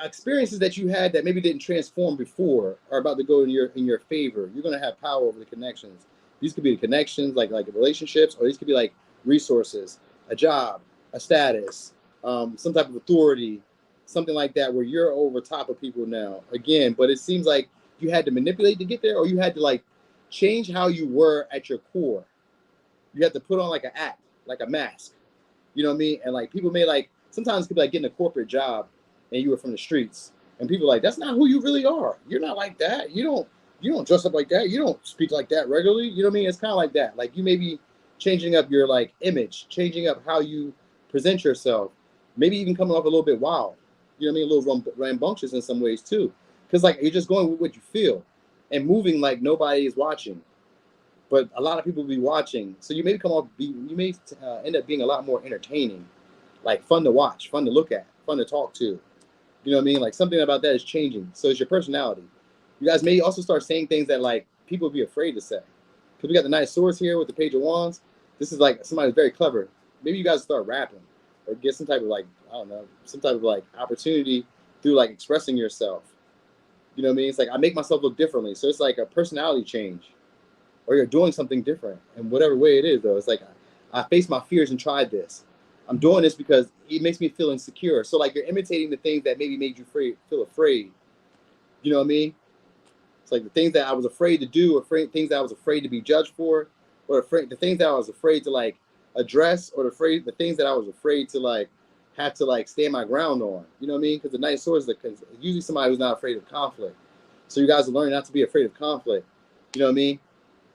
experiences that you had that maybe didn't transform before are about to go in your favor. You're gonna have power over the connections. These could be the connections, like relationships, or these could be like resources, a job, a status, some type of authority, something like that, where you're over top of people now. Again, but it seems like you had to manipulate to get there, or you had to like change how you were at your core. You had to put on like an act, like a mask. You know what I mean? And like people may like sometimes it could be like getting a corporate job and you were from the streets, and people are like, that's not who you really are. You're not like that. You don't dress up like that. You don't speak like that regularly. You know what I mean? It's kind of like that. Like you may be changing up your like image, changing up how you present yourself, maybe even coming off a little bit wild. You know what I mean? A little rambunctious in some ways too. Because like you're just going with what you feel and moving like nobody is watching. But a lot of people will be watching. So you may end up being a lot more entertaining, like fun to watch, fun to look at, fun to talk to. You know what I mean? Like something about that is changing. So it's your personality. You guys may also start saying things that like people would be afraid to say. Because we got the Knight of Swords here with the Page of Wands. This is like somebody who's very clever. Maybe you guys start rapping or get some type of like, I don't know, some type of like opportunity through like expressing yourself. You know what I mean? It's like I make myself look differently. So it's like a personality change. Or you're doing something different in whatever way it is, though. It's like I faced my fears and tried this. I'm doing this because it makes me feel insecure. So like you're imitating the things that maybe made you feel afraid. You know what I mean? It's like the things that I was afraid to do, things that I was afraid to be judged for, or the things that I was afraid to like address, or the things that I was afraid to like have to like stand my ground on. You know what I mean? Because the Knight of Swords is usually somebody who's not afraid of conflict. So you guys are learning not to be afraid of conflict. You know what I mean?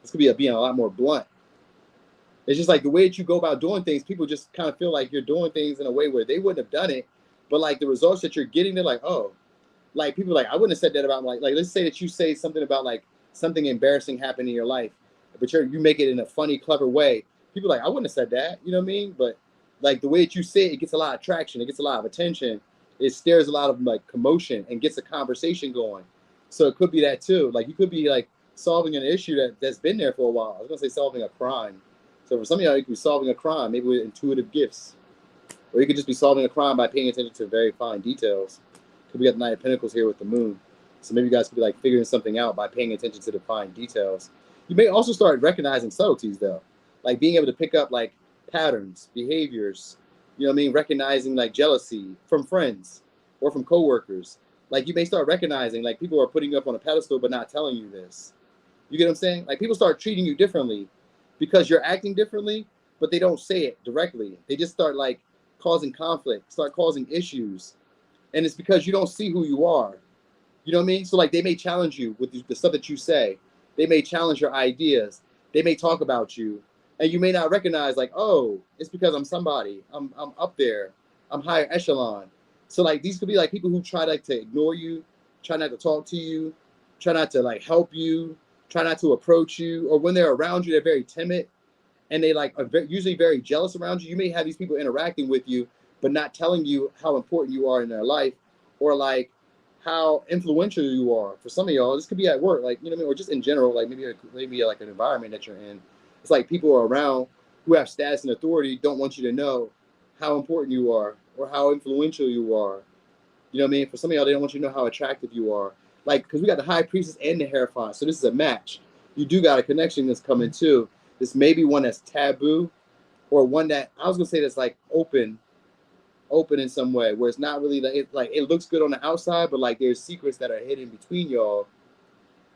This could be being a lot more blunt. It's just like the way that you go about doing things, people just kind of feel like you're doing things in a way where they wouldn't have done it. But like the results that you're getting, they're like, oh, like people are like, I wouldn't have said that about like let's say that you say something about like something embarrassing happened in your life, but you make it in a funny, clever way. People are like, I wouldn't have said that, you know what I mean? But like the way that you say it, it gets a lot of traction, it gets a lot of attention, it stirs a lot of like commotion and gets a conversation going. So it could be that too. Like you could be like solving an issue that's been there for a while. I was gonna say solving a crime. So for some of y'all, you could be solving a crime, maybe with intuitive gifts. Or you could just be solving a crime by paying attention to very fine details. Because we got the Knight of Pentacles here with the moon. So maybe you guys could be like figuring something out by paying attention to the fine details. You may also start recognizing subtleties though. Like being able to pick up like patterns, behaviors, you know what I mean? Recognizing like jealousy from friends or from coworkers. Like you may start recognizing like people are putting you up on a pedestal but not telling you this. You get what I'm saying? Like people start treating you differently because you're acting differently, but they don't say it directly. They just start like causing conflict, start causing issues. And it's because you don't see who you are. You know what I mean? So like they may challenge you with the stuff that you say. They may challenge your ideas. They may talk about you. And you may not recognize like, oh, it's because I'm somebody. I'm up there. I'm higher echelon. So like these could be like people who try like to ignore you, try not to talk to you, try not to like help you, try not to approach you, or when they're around you, they're very timid and they like are usually very jealous around you. You may have these people interacting with you, but not telling you how important you are in their life, or like how influential you are. For some of y'all, this could be at work, like you know what I mean, or just in general, like maybe like an environment that you're in. It's like people are around who have status and authority don't want you to know how important you are or how influential you are. You know what I mean? For some of y'all, they don't want you to know how attractive you are. Like, because we got the High Priestess and the Hierophant, so this is a match. You do got a connection that's coming too. This may be one that's taboo, or one that I was gonna say that's like open in some way, where it's not really like it looks good on the outside, but like there's secrets that are hidden between y'all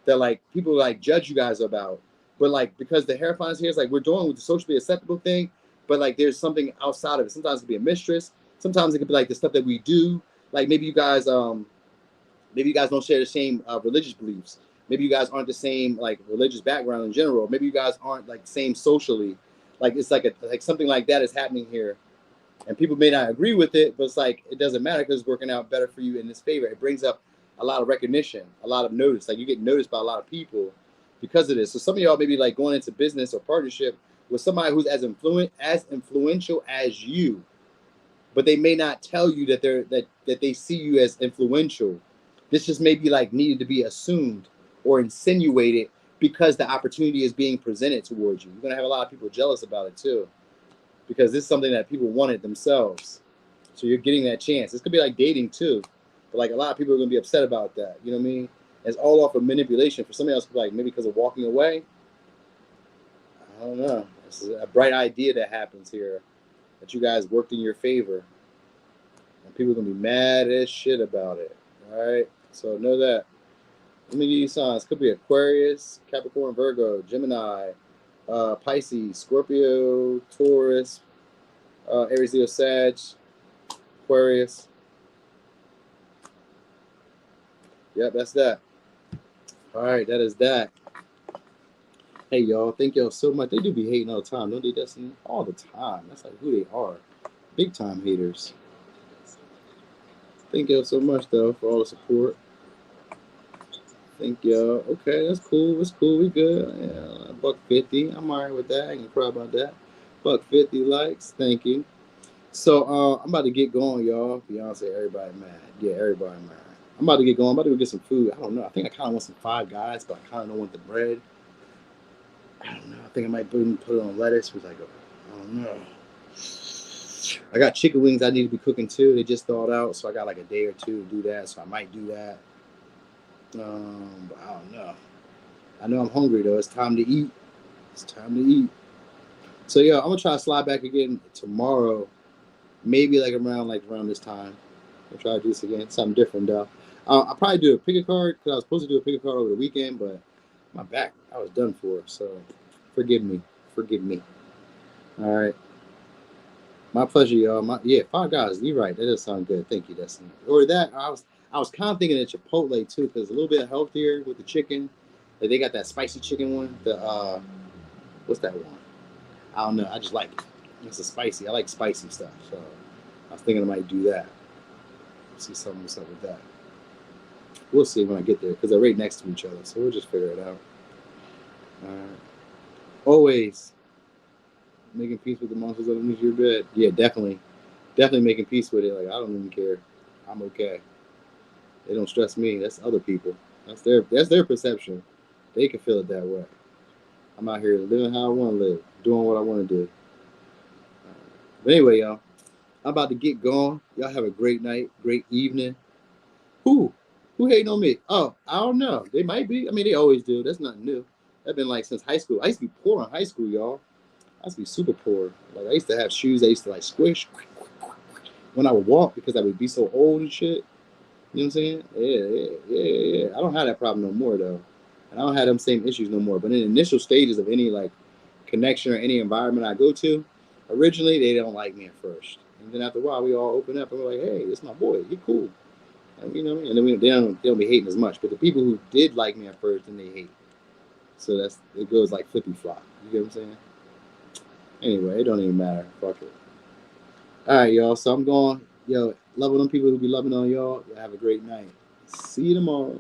that like people like judge you guys about. But like because the Hierophant here is like we're doing with the socially acceptable thing, but like there's something outside of it. Sometimes it could be a mistress. Sometimes it could be like the stuff that we do. Like maybe you guys don't share the same religious beliefs. Maybe you guys aren't the same like religious background in general. Maybe you guys aren't like the same socially. Like it's like something like that is happening here. And people may not agree with it, but it's like it doesn't matter because it's working out better for you in this favor. It brings up a lot of recognition, a lot of notice. Like you get noticed by a lot of people because of this. So some of y'all may be like going into business or partnership with somebody who's as influential as you, but they may not tell you that they see you as influential. This just may be like needed to be assumed or insinuated because the opportunity is being presented towards you. You're gonna have a lot of people jealous about it too, because this is something that people wanted themselves. So you're getting that chance. This could be like dating too. But like a lot of people are going to be upset about that. You know what I mean? It's all off of manipulation. For somebody else, like maybe because of walking away. I don't know. This is a bright idea that happens here that you guys worked in your favor. And people are going to be mad as shit about it. All right? So know that. Let me give you signs. Could be Aquarius, Capricorn, Virgo, Gemini, Pisces, Scorpio, Taurus, Aries, Leo, Sag, Aquarius. Yep, that's that. All right, that is that. Hey, y'all. Thank y'all so much. They do be hating all the time, don't they, Destiny? All the time. That's like who they are. Big time haters. Thank y'all so much, though, for all the support. Thank y'all. Okay, that's cool. It's cool. We good. Yeah, $1.50. I'm all right with that. I ain't gonna cry about that. $1.50 likes. Thank you. So I'm about to get going, y'all. Beyonce, everybody mad. Yeah, everybody mad. I'm about to get going. I'm about to go get some food. I don't know. I think I kind of want some Five Guys, but I kind of don't want the bread. I don't know. I think I might put it on lettuce. Was like, I don't know. I got chicken wings I need to be cooking too. They just thawed out, so I got like a day or two to do that. So I might do that. But I don't know. I know I'm hungry though. It's time to eat. It's time to eat. So yeah, I'm gonna try to slide back again tomorrow. Maybe like around this time. I'll try to do this again. Something different though. I'll probably do a pick a card because I was supposed to do a pick a card over the weekend, but my back, I was done for. So forgive me. All right. My pleasure, y'all. Five Guys. You're right. That does sound good. Thank you, Destiny. Or that I was kind of thinking of Chipotle too, because it's a little bit healthier with the chicken. Like they got that spicy chicken one. The what's that one? I don't know. I just like it. It's a spicy. I like spicy stuff. So I was thinking I might do that. See what's up with that. We'll see when I get there because they're right next to each other. So we'll just figure it out. Always making peace with the monsters underneath your bed. Yeah, definitely making peace with it. Like, I don't even care. I'm okay. They don't stress me. That's other people. That's their perception. They can feel it that way. I'm out here living how I want to live, doing what I want to do. But anyway, y'all, I'm about to get going. Y'all have a great night, great evening. Who hating on me? Oh, I don't know. They might be. I mean, they always do. That's nothing new. That's been like since high school. I used to be poor in high school, y'all. I used to be super poor. Like, I used to have shoes I used to like squish when I would walk because I would be so old and shit. You know what I'm saying? Yeah. I don't have that problem no more though. And I don't have them same issues no more. But in the initial stages of any like connection or any environment I go to, originally they don't like me at first. And then after a while we all open up and we're like, hey, this is my boy. He cool. And, you know what I mean? And then they don't be hating as much. But the people who did like me at first, then they hate. So it goes like flippy flop. You get what I'm saying? Anyway, it don't even matter. Fuck it. All right, y'all. So I'm going. Yo, love on them people who be loving on y'all. Y'all have a great night. See you tomorrow.